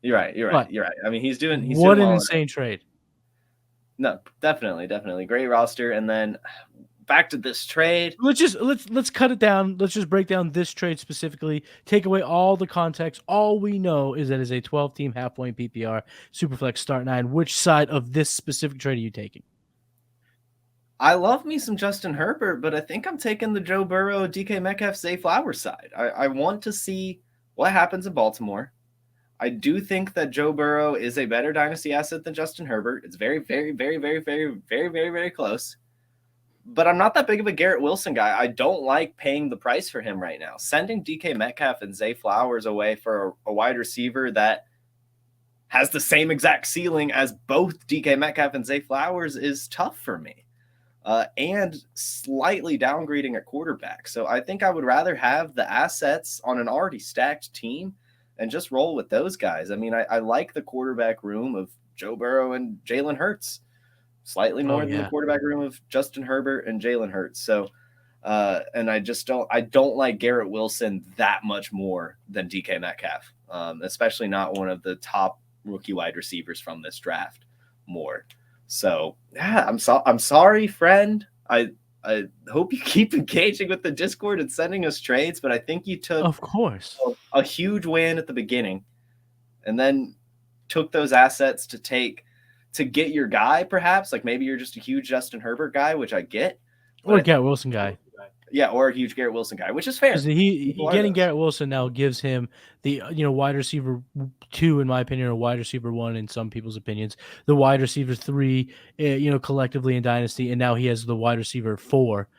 You're right. I mean, he's doing what an insane trade. No, definitely. Great roster. And then back to this trade. Let's cut it down. Let's just break down this trade specifically. Take away all the context. All we know is that it's a 12-team half-point PPR Superflex start 9. Which side of this specific trade are you taking? I love me some Justin Herbert, but I think I'm taking the Joe Burrow, DK Metcalf, Zay Flowers side. I want to see what happens in Baltimore. I do think that Joe Burrow is a better dynasty asset than Justin Herbert. It's very, very, very, very, very, very, very, very close. But I'm not that big of a Garrett Wilson guy. I don't like paying the price for him right now. Sending DK Metcalf and Zay Flowers away for a wide receiver that has the same exact ceiling as both DK Metcalf and Zay Flowers is tough for me. And slightly downgrading at quarterback. So I think I would rather have the assets on an already stacked team and just roll with those guys. I mean, I like the quarterback room of Joe Burrow and Jalen Hurts slightly more than the quarterback room of Justin Herbert and Jalen Hurts. So, and I don't like Garrett Wilson that much more than DK Metcalf, especially not one of the top rookie wide receivers from this draft more. So yeah, I'm sorry, friend. I hope you keep engaging with the Discord and sending us trades, but I think you took, of course, a huge win at the beginning, and then took those assets to get your guy. Perhaps like maybe you're just a huge Justin Herbert guy, which I get, or a Garrett Wilson guy. Yeah, or a huge Garrett Wilson guy, which is fair. He getting Garrett Wilson now gives him the wide receiver 2 in my opinion, or wide receiver 1 in some people's opinions, the wide receiver 3, collectively in Dynasty, and now he has the wide receiver 4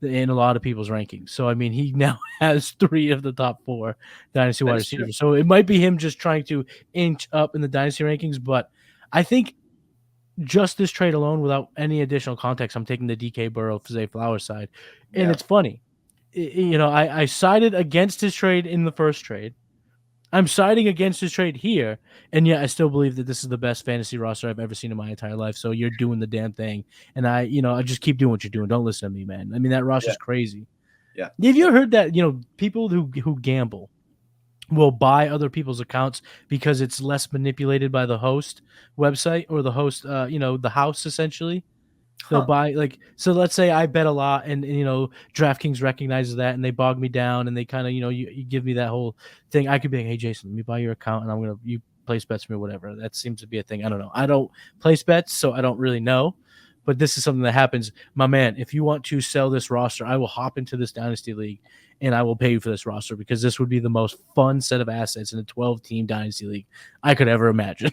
in a lot of people's rankings. So I mean, he now has 3 of the top 4 Dynasty wide receivers. So it might be him just trying to inch up in the Dynasty rankings, but I think just this trade alone, without any additional context, I'm taking the DK Burrow Zay Flowers side. And it's funny. I sided against his trade in the first trade. I'm siding against his trade here. And yet I still believe that this is the best fantasy roster I've ever seen in my entire life. So you're doing the damn thing. And I just keep doing what you're doing. Don't listen to me, man. I mean, that roster's crazy. Yeah. Have you heard that, people who gamble will buy other people's accounts because it's less manipulated by the host website or the host, the house essentially? They'll buy so let's say I bet a lot and DraftKings recognizes that and they bog me down and they kind of, you give me that whole thing. I could be like, hey, Jason, let me buy your account and you place bets for me or whatever. That seems to be a thing. I don't know. I don't place bets, so I don't really know. But this is something that happens. My man, if you want to sell this roster, I will hop into this Dynasty League and I will pay you for this roster because this would be the most fun set of assets in a 12-team Dynasty League I could ever imagine.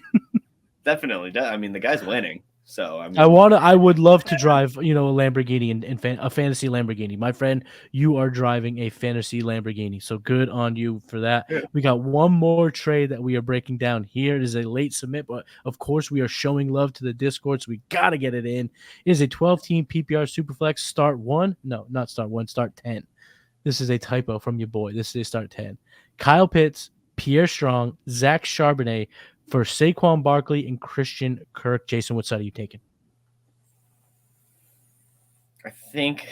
Definitely. I mean, the guy's winning. So I mean, I would love to drive, a Lamborghini and a fantasy Lamborghini. My friend, you are driving a fantasy Lamborghini. So good on you for that. Yeah. We got one more trade that we are breaking down here. It is a late submit, but of course we are showing love to the Discord, so we got to get it in. It is a 12-team PPR Superflex start 1. No, not start 1, start 10. This is a typo from your boy. This is start 10. Kyle Pitts, Pierre Strong, Zach Charbonnet, for Saquon Barkley and Christian Kirk. Jason, what side are you taking? I think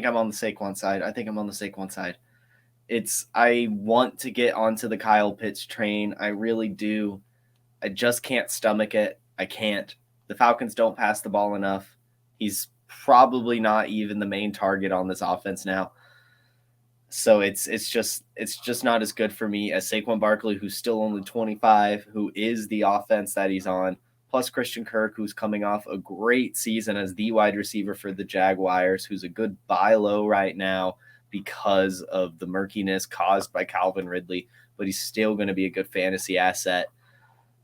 I'm on the Saquon side. I want to get onto the Kyle Pitts train. I really do. I just can't stomach it. I can't. The Falcons don't pass the ball enough. He's probably not even the main target on this offense now. So it's just not as good for me as Saquon Barkley, who's still only 25, who is the offense that he's on, plus Christian Kirk, who's coming off a great season as the wide receiver for the Jaguars, who's a good buy low right now because of the murkiness caused by Calvin Ridley, but he's still going to be a good fantasy asset.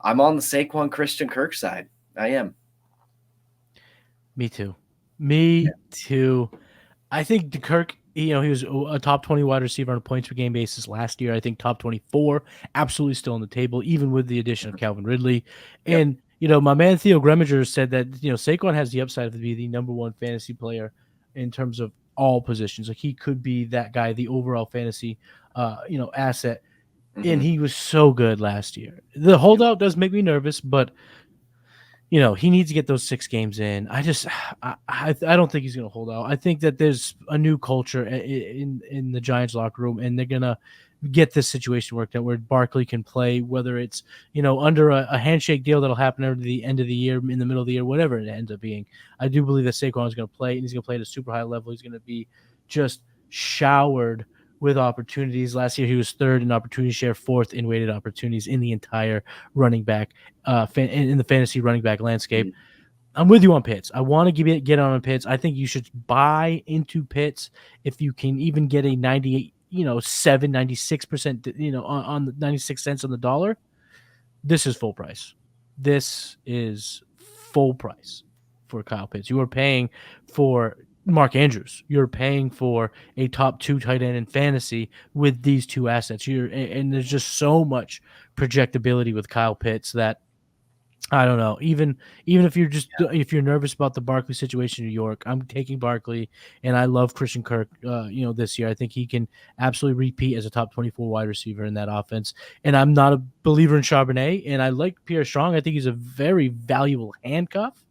I'm on the Saquon Christian Kirk side. I am. Me too. I think the Kirk, he was a top 20 wide receiver on a points per game basis last year. I think top 24, absolutely still on the table, even with the addition of Calvin Ridley. And, my man Theo Greminger said that, Saquon has the upside to be the number 1 fantasy player in terms of all positions. Like he could be that guy, the overall fantasy, asset. Mm-hmm. And he was so good last year. The holdout does make me nervous, but he needs to get those 6 games in. I don't think he's going to hold out. I think that there's a new culture in the Giants locker room, and they're going to get this situation worked out where Barkley can play, whether it's, under a handshake deal that'll happen at the end of the year, in the middle of the year, whatever it ends up being. I do believe that Saquon is going to play, and he's going to play at a super high level. He's going to be just showered with opportunities. Last year, he was third in opportunity share, fourth in weighted opportunities in the entire running back, in the fantasy running back landscape. Mhm. I'm with you on Pitts. I want to get on Pitts. I think you should buy into Pitts if you can even get a 98, 96%, on the 96 cents on the dollar. This is full price. This is full price for Kyle Pitts. You are paying for Mark Andrews. You're paying for a top 2 tight end in fantasy with these two assets. And there's just so much projectability with Kyle Pitts that I don't know. Even if if you're nervous about the Barkley situation in New York, I'm taking Barkley, and I love Christian Kirk. This year I think he can absolutely repeat as a top 24 wide receiver in that offense. And I'm not a believer in Charbonnet, and I like Pierre Strong. I think he's a very valuable handcuff.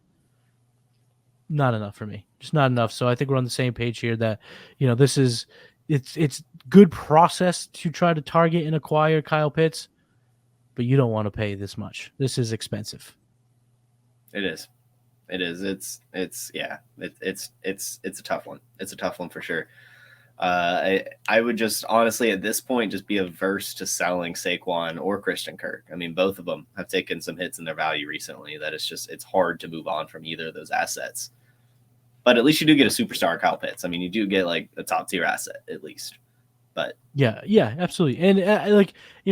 Not enough for me. Just not enough. So I think we're on the same page here. That this is it's good process to try to target and acquire Kyle Pitts, but you don't want to pay this much. This is expensive. It is. It's a tough one. It's a tough one for sure. I would just honestly at this point just be averse to selling Saquon or Christian Kirk. I mean, both of them have taken some hits in their value recently. That it's hard to move on from either of those assets. But at least you do get a superstar Kyle Pitts. I mean, you do get like a top tier asset at least. But yeah, absolutely. And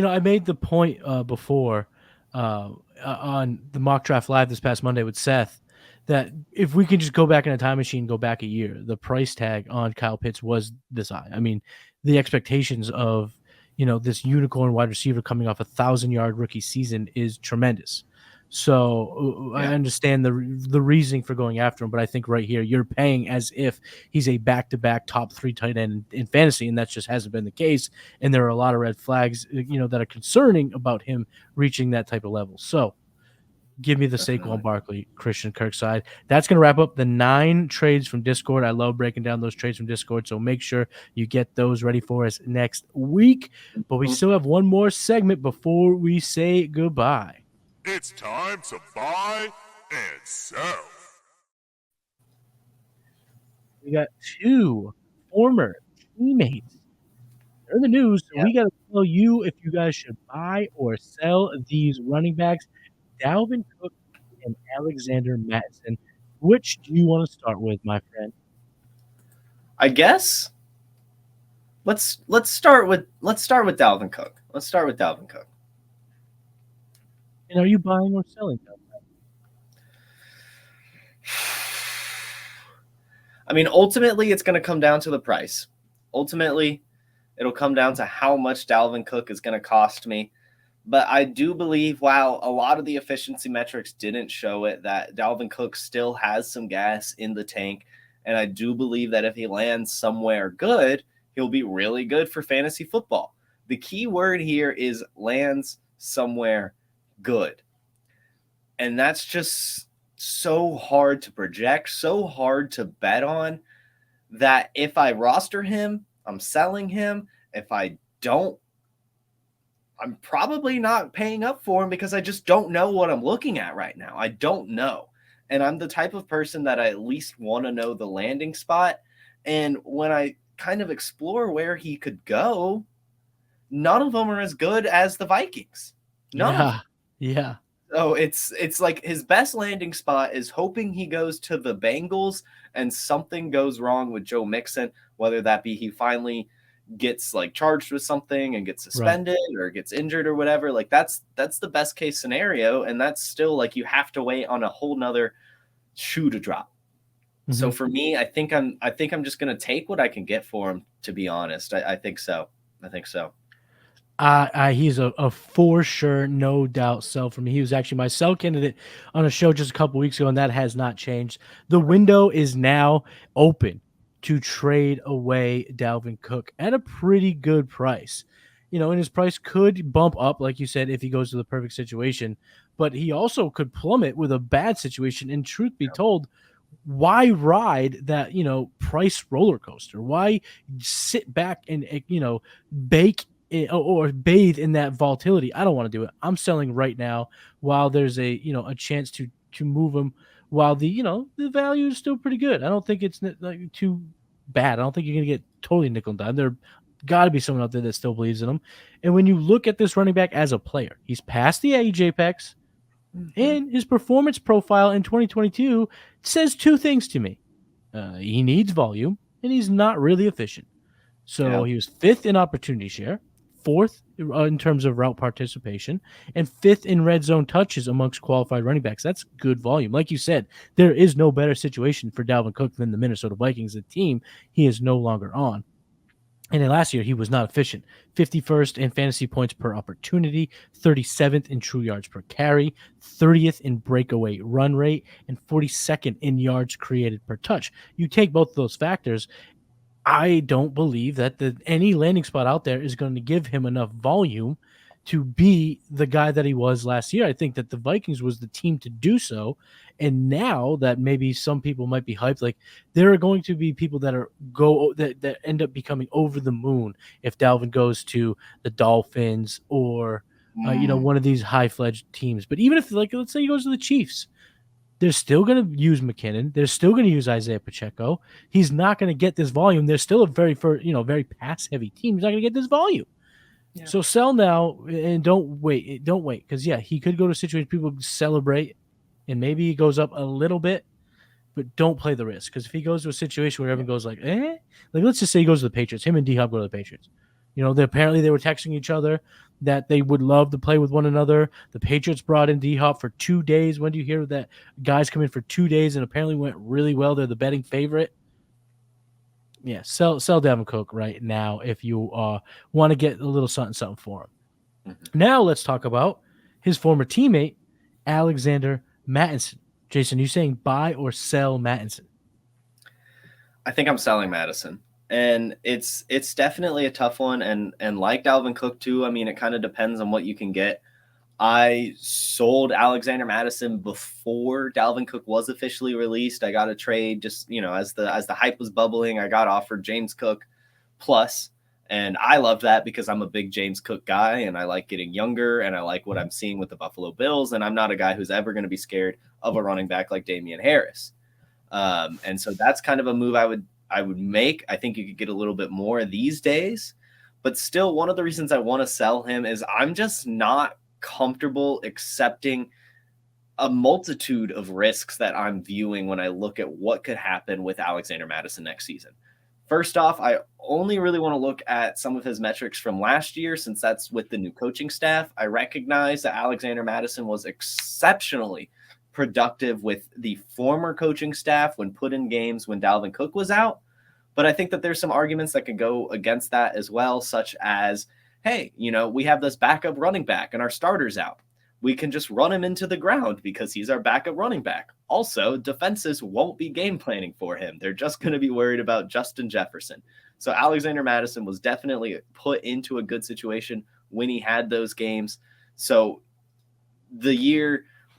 I made the point before on the mock draft live this past Monday with Seth that if we can just go back in a time machine, go back a year, the price tag on Kyle Pitts was this high. I mean, the expectations of this unicorn wide receiver coming off 1,000-yard rookie season is tremendous. So I understand the reasoning for going after him, but I think right here you're paying as if he's a back-to-back top 3 tight end in fantasy, and that just hasn't been the case. And there are a lot of red flags, that are concerning about him reaching that type of level. So give me the Saquon Barkley, Christian Kirk side. That's going to wrap up the 9 trades from Discord. I love breaking down those trades from Discord, so make sure you get those ready for us next week. But we still have one more segment before we say goodbye. It's time to buy and sell. We got 2 former teammates. They're in the news, so we got to tell you if you guys should buy or sell these running backs, Dalvin Cook and Alexander Mattison. Which do you want to start with, my friend? I guess let's start with Dalvin Cook. Let's start with Dalvin Cook. And are you buying or selling them? I mean, ultimately, it's going to come down to the price. Ultimately, it'll come down to how much Dalvin Cook is going to cost me. But I do believe, while a lot of the efficiency metrics didn't show it, that Dalvin Cook still has some gas in the tank. And I do believe that if he lands somewhere good, he'll be really good for fantasy football. The key word here is lands somewhere good. And that's just so hard to project, so hard to bet on, that if I roster him, I'm selling him. If I don't, I'm probably not paying up for him because I just don't know what I'm looking at right now. I don't know. And I'm the type of person that I at least want to know the landing spot. And when I kind of explore where he could go, none of them are as good as the Vikings. None of them. Yeah. So it's like his best landing spot is hoping he goes to the Bengals and something goes wrong with Joe Mixon, whether that be he finally gets like charged with something and gets suspended or gets injured or whatever. Like that's the best case scenario. And that's still like you have to wait on a whole nother shoe to drop. Mm-hmm. So for me, I think I'm just going to take what I can get for him, to be honest. I think so. He's a for sure, no doubt sell for me. He was actually my sell candidate on a show just a couple weeks ago, and that has not changed. The window is now open to trade away Dalvin Cook at a pretty good price. And his price could bump up, like you said, if he goes to the perfect situation, but he also could plummet with a bad situation. And truth be told, why ride that, price roller coaster? Why sit back and, bake or bathe in that volatility? I don't want to do it. I'm selling right now while there's a chance to move him while the value is still pretty good. I don't think it's like too bad. I don't think you're going to get totally nickel and dime. There are got to be someone out there that still believes in him. And when you look at this running back as a player, he's past the age apex, and his performance profile in 2022 says two things to me. He needs volume, and he's not really efficient. So he was 5th in opportunity share, 4th in terms of route participation, and 5th in red zone touches amongst qualified running backs. That's good volume. Like you said, there is no better situation for Dalvin Cook than the Minnesota Vikings, the team he is no longer on. And then last year, he was not efficient. 51st in fantasy points per opportunity, 37th in true yards per carry, 30th in breakaway run rate, and 42nd in yards created per touch. You take both of those factors, I don't believe that any landing spot out there is going to give him enough volume to be the guy that he was last year. I think that the Vikings was the team to do so. And now that maybe some people might be hyped, like there are going to be people that that end up becoming over the moon if Dalvin goes to the Dolphins or one of these high-fledged teams. But even if, like, let's say he goes to the Chiefs, they're still going to use McKinnon. They're still going to use Isaiah Pacheco. He's not going to get this volume. They're still a very pass-heavy team. He's not going to get this volume. Yeah. So sell now and don't wait. Don't wait because, he could go to a situation people celebrate and maybe he goes up a little bit, but don't play the risk because if he goes to a situation where everyone goes like let's just say he goes to the Patriots. Him and D-Hop go to the Patriots. Apparently they were texting each other that they would love to play with one another. The Patriots brought in D-Hop for 2 days. When do you hear that guys come in for 2 days and apparently went really well? They're the betting favorite. Yeah, sell Dalvin Cook right now if you want to get a little something for him. Mm-hmm. Now let's talk about his former teammate, Alexander Mattison. Jason, you saying buy or sell Mattison? I think I'm selling Mattison. And it's definitely a tough one. And like Dalvin Cook too, I mean, it kind of depends on what you can get. I sold Alexander Mattison before Dalvin Cook was officially released. I got a trade just, as the hype was bubbling, I got offered James Cook plus, and I loved that because I'm a big James Cook guy and I like getting younger and I like what I'm seeing with the Buffalo Bills. And I'm not a guy who's ever going to be scared of a running back like Damian Harris. And so that's kind of a move I would make. I think you could get a little bit more these days, but still one of the reasons I want to sell him is I'm just not comfortable accepting a multitude of risks that I'm viewing when I look at what could happen with Alexander Mattison next season. First off, I only really want to look at some of his metrics from last year since that's with the new coaching staff. I recognize that Alexander Mattison was exceptionally productive with the former coaching staff when put in games when Dalvin Cook was out. But I think that there's some arguments that could go against that as well, such as, hey, we have this backup running back and our starter's out. We can just run him into the ground because he's our backup running back. Also, defenses won't be game planning for him. They're just going to be worried about Justin Jefferson. So Alexander Mattison was definitely put into a good situation when he had those games. So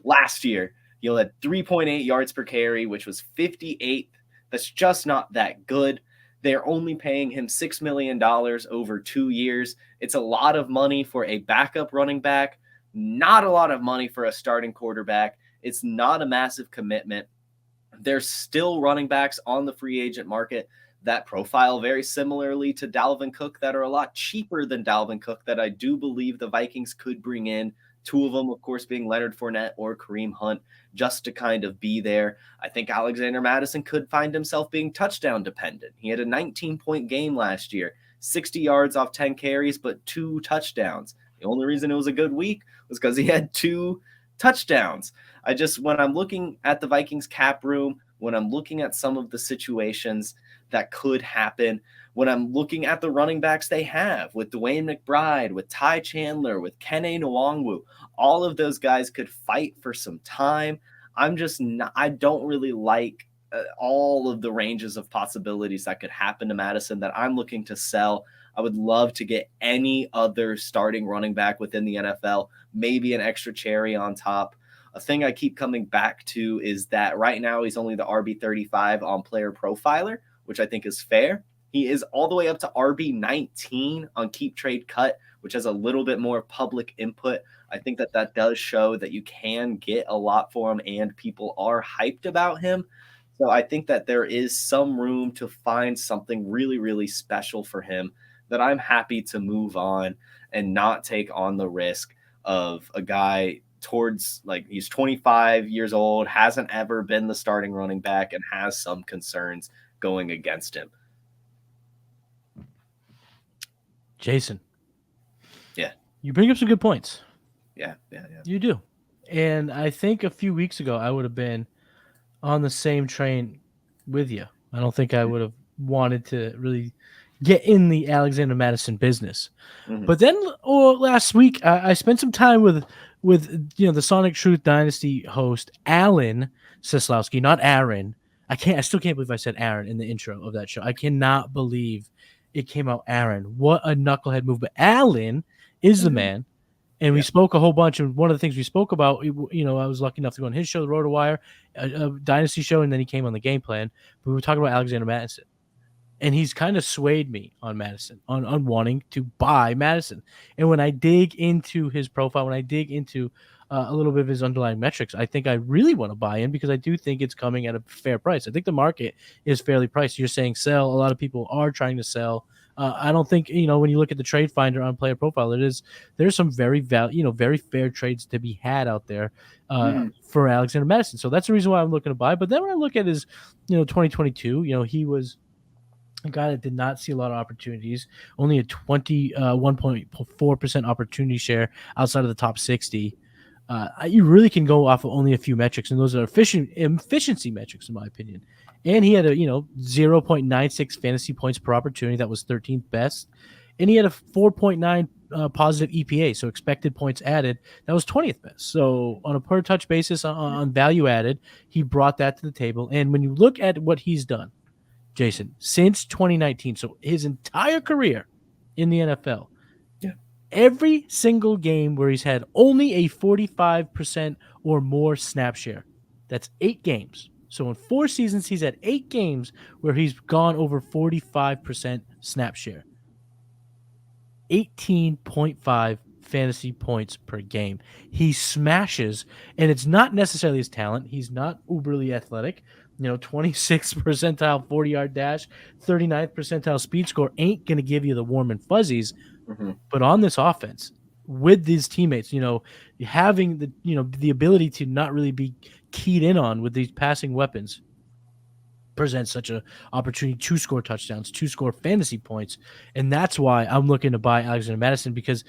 last year, you had 3.8 yards per carry, which was 58th. That's just not that good. They're only paying him $6 million over 2 years. It's a lot of money for a backup running back, not a lot of money for a starting quarterback. It's not a massive commitment. There's still running backs on the free agent market that profile very similarly to Dalvin Cook that are a lot cheaper than Dalvin Cook that I do believe the Vikings could bring in. 2 of them, of course, being Leonard Fournette or Kareem Hunt, just to kind of be there. I think Alexander Mattison could find himself being touchdown dependent. He had a 19-point game last year, 60 yards off 10 carries, but 2 touchdowns. The only reason it was a good week was because he had 2 touchdowns. When I'm looking at the Vikings cap room, when I'm looking at some of the situations that could happen, when I'm looking at the running backs they have with Dwayne McBride, with Ty Chandler, with Kene Nwangwu, all of those guys could fight for some time. I don't really like all of the ranges of possibilities that could happen to Mattison that I'm looking to sell. I would love to get any other starting running back within the NFL, maybe an extra cherry on top. A thing I keep coming back to is that right now he's only the RB35 on PlayerProfiler, which I think is fair. He is all the way up to RB19 on Keep Trade Cut, which has a little bit more public input. I think that does show that you can get a lot for him and people are hyped about him. So I think that there is some room to find something really, really special for him that I'm happy to move on and not take on the risk of a guy towards, like, he's 25 years old, hasn't ever been the starting running back, and has some concerns going against him. Jason. Yeah. You bring up some good points. Yeah. You do. And I think a few weeks ago, I would have been on the same train with you. I don't think I would have wanted to really get in the Alexander Mattison business. Mhm. But then last week, I spent some time with the Sonic Truth Dynasty host, Alan Seslowski, not Aaron. I still can't believe I said Aaron in the intro of that show. I cannot believe it came out Aaron. What a knucklehead move. But Alan is the man. And we spoke a whole bunch, and one of the things we spoke about, I was lucky enough to go on his show, the RotoWire, a Dynasty show, and then he came on the Game Plan. We were talking about Alexander Mattison, and he's kind of swayed me on Mattison, on wanting to buy Mattison. And when I dig into his profile, when I dig into a little bit of his underlying metrics, I think I really want to buy in because I do think it's coming at a fair price. I think the market is fairly priced. You're saying sell. A lot of people are trying to sell. I don't think, when you look at the trade finder on Player Profile, there's some very very fair trades to be had out there for Alexander Mattison. So that's the reason why I'm looking to buy. But then when I look at his, 2022, he was a guy that did not see a lot of opportunities, only a 1.4% opportunity share outside of the top 60. You really can go off of only a few metrics, and those are efficiency metrics, in my opinion. And he had a 0.96 fantasy points per opportunity. That was 13th best. And he had a 4.9 positive EPA, so expected points added. That was 20th best. So on a per touch basis, on value added, he brought that to the table. And when you look at what he's done, Jason, since 2019, so his entire career in the NFL, every single game where he's had only a 45% or more snap share, that's 8 games. So in 4 seasons, he's had 8 games where he's gone over 45% snap share. 18.5 fantasy points per game. He smashes, and it's not necessarily his talent. He's not uberly athletic. 26th percentile 40-yard dash, 39th percentile speed score ain't going to give you the warm and fuzzies. Mm-hmm. But on this offense, with these teammates, having the ability to not really be keyed in on with these passing weapons presents such an opportunity to score touchdowns, to score fantasy points. And that's why I'm looking to buy Alexander Mattison because,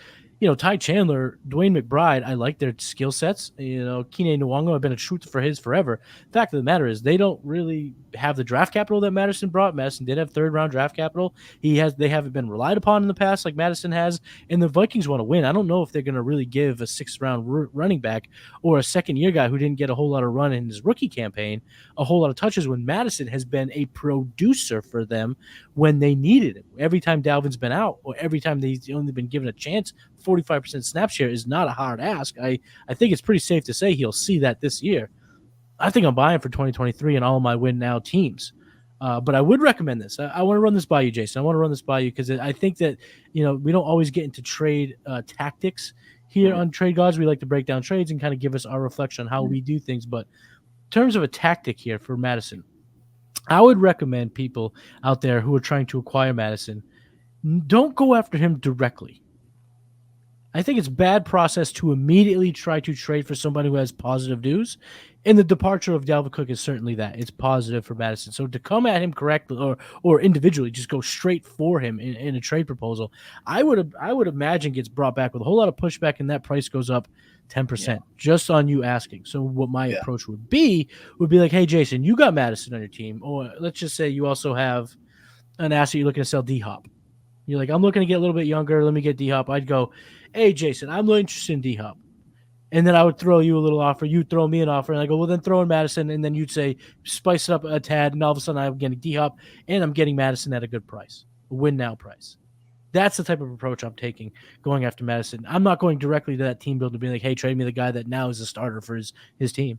Ty Chandler, Dwayne McBride, I like their skill sets. Kene Nwango, I've been a truther for his forever. The fact of the matter is they don't really have the draft capital that Mattison brought. Mattison did have 3rd-round draft capital. They haven't been relied upon in the past like Mattison has, and the Vikings want to win. I don't know if they're going to really give a 6th-round running back or a second-year guy who didn't get a whole lot of run in his rookie campaign a whole lot of touches when Mattison has been a producer for them when they needed him. Every time Dalvin's been out or every time he's only been given a chance, 45% snap share is not a hard ask. I think it's pretty safe to say he'll see that this year. I think I'm buying for 2023 in all of my win now teams. But I would recommend this. I want to run this by you, Jason. I want to run this by you because I think that, we don't always get into trade tactics here on Trade Gods. We like to break down trades and kind of give us our reflection on how we do things. But in terms of a tactic here for Mattison, I would recommend people out there who are trying to acquire Mattison, don't go after him directly. I think it's bad process to immediately try to trade for somebody who has positive news. And the departure of Dalvin Cook is certainly that. It's positive for Mattison. So to come at him correctly or individually, just go straight for him in a trade proposal, I would imagine gets brought back with a whole lot of pushback, and that price goes up 10% just on you asking. So what my approach would be like, hey, Jason, you got Mattison on your team. Or let's just say you also have an asset you're looking to sell D-Hop. You're like, I'm looking to get a little bit younger. Let me get D-Hop. I'd go, hey, Jason, I'm really interested in D-Hop. And then I would throw you a little offer. You'd throw me an offer. And I go, well, then throw in Mattison. And then you'd say, spice it up a tad. And all of a sudden I'm getting D-Hop and I'm getting Mattison at a good price, a win-now price. That's the type of approach I'm taking going after Mattison. I'm not going directly to that team builder to be like, hey, trade me the guy that now is a starter for his team.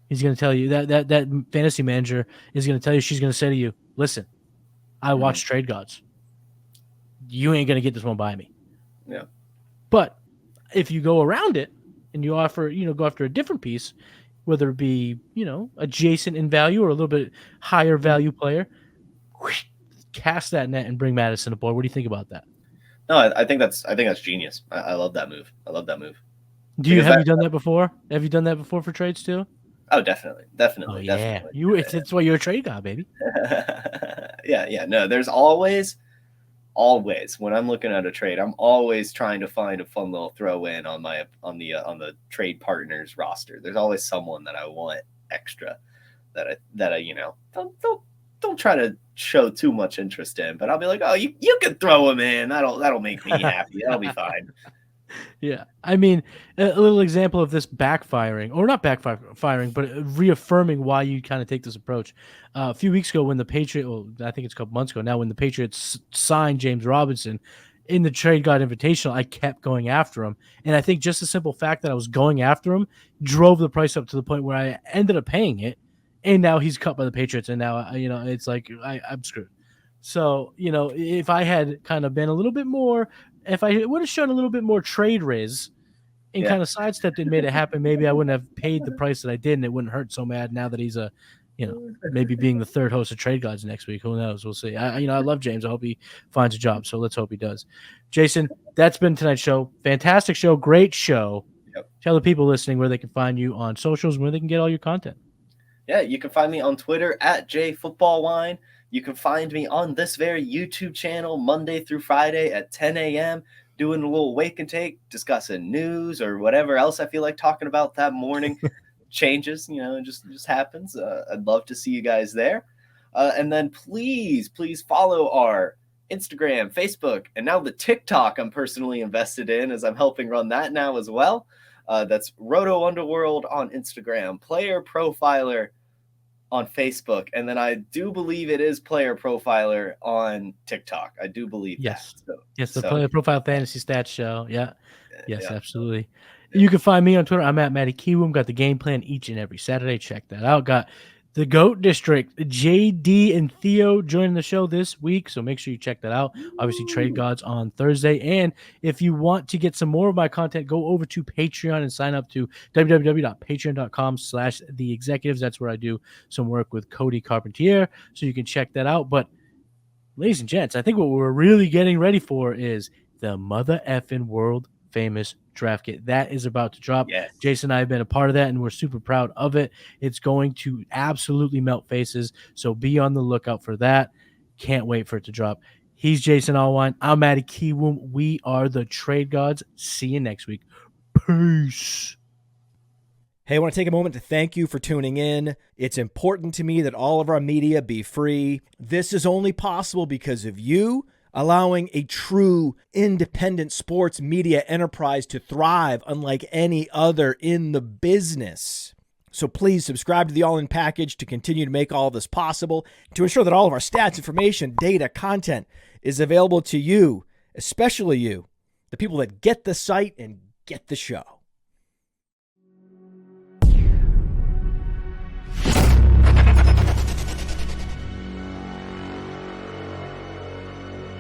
He's going to tell you that fantasy manager is going to tell you, she's going to say to you, listen, I watch Trade Gods. You ain't going to get this one by me. Yeah. But if you go around it and you offer, go after a different piece, whether it be, adjacent in value or a little bit higher value player, cast that net and bring Mattison aboard. What do you think about that? No, I think that's genius. I love that move. Do you have you done that before? Have you done that before for trades too? Oh, definitely. Oh yeah, it's why you're a trade guy, baby. Yeah. No, there's always when I'm looking at a trade, I'm always trying to find a fun little throw in on the trade partners roster. There's always someone that I want extra that I don't try to show too much interest in, but I'll be like, oh, you can throw him in. That'll make me happy. That'll be fine. Yeah, I mean, a little example of this backfiring, or not backfiring, but reaffirming why you kind of take this approach. A few weeks ago, when the Patriots, I think it's a couple months ago now, when the Patriots signed James Robinson in the Trade God Invitational, I kept going after him, and I think just the simple fact that I was going after him drove the price up to the point where I ended up paying it, and now he's cut by the Patriots, and now it's like I'm screwed. So if I had kind of been a little bit more. If I would have shown a little bit more trade riz and kind of sidestepped and made it happen, maybe I wouldn't have paid the price that I did, and it wouldn't hurt so bad now that he's maybe being the third host of Trade Gods next week. Who knows? We'll see. I love James. I hope he finds a job. So let's hope he does. Jason, that's been tonight's show. Fantastic show. Great show. Yep. Tell the people listening where they can find you on socials, where they can get all your content. Yeah, you can find me on Twitter at JFootballWine. You can find me on this very YouTube channel Monday through Friday at 10 a.m. doing a little wake and take, discussing news or whatever else I feel like talking about that morning. Changes, it just happens. I'd love to see you guys there. And then please follow our Instagram, Facebook, and now the TikTok I'm personally invested in as I'm helping run that now as well. That's Roto Underworld on Instagram, Player Profiler on Facebook, and then I do believe it is Player Profiler on TikTok. I do believe yes. that. Yes, the Player Profile Fantasy Stats Show. Yeah. Yes, absolutely. Yeah. You can find me on Twitter. I'm at Matty Kiwoom. Got the game plan each and every Saturday. Check that out. Got the GOAT District, JD and Theo joining the show this week, so make sure you check that out. Obviously, Trade Gods on Thursday. And if you want to get some more of my content, go over to Patreon and sign up to www.patreon.com/theexecutives. That's where I do some work with Cody Carpentier, so you can check that out. But, ladies and gents, I think what we're really getting ready for is the mother effing world famous draft kit that is about to drop. Yes. Jason and I have been a part of that, and we're super proud of it. It's going to absolutely melt faces, so be on the lookout for that. Can't wait for it to drop. He's Jason Allwine. I'm Matty Kiwoom. We are the Trade Gods. See you next week. Peace. Hey, I want to take a moment to thank you for tuning in. It's important to me that all of our media be free. This is only possible because of you, allowing a true independent sports media enterprise to thrive unlike any other in the business. So please subscribe to the All-In Package to continue to make all of this possible, to ensure that all of our stats, information, data, content is available to you, especially you, the people that get the site and get the show.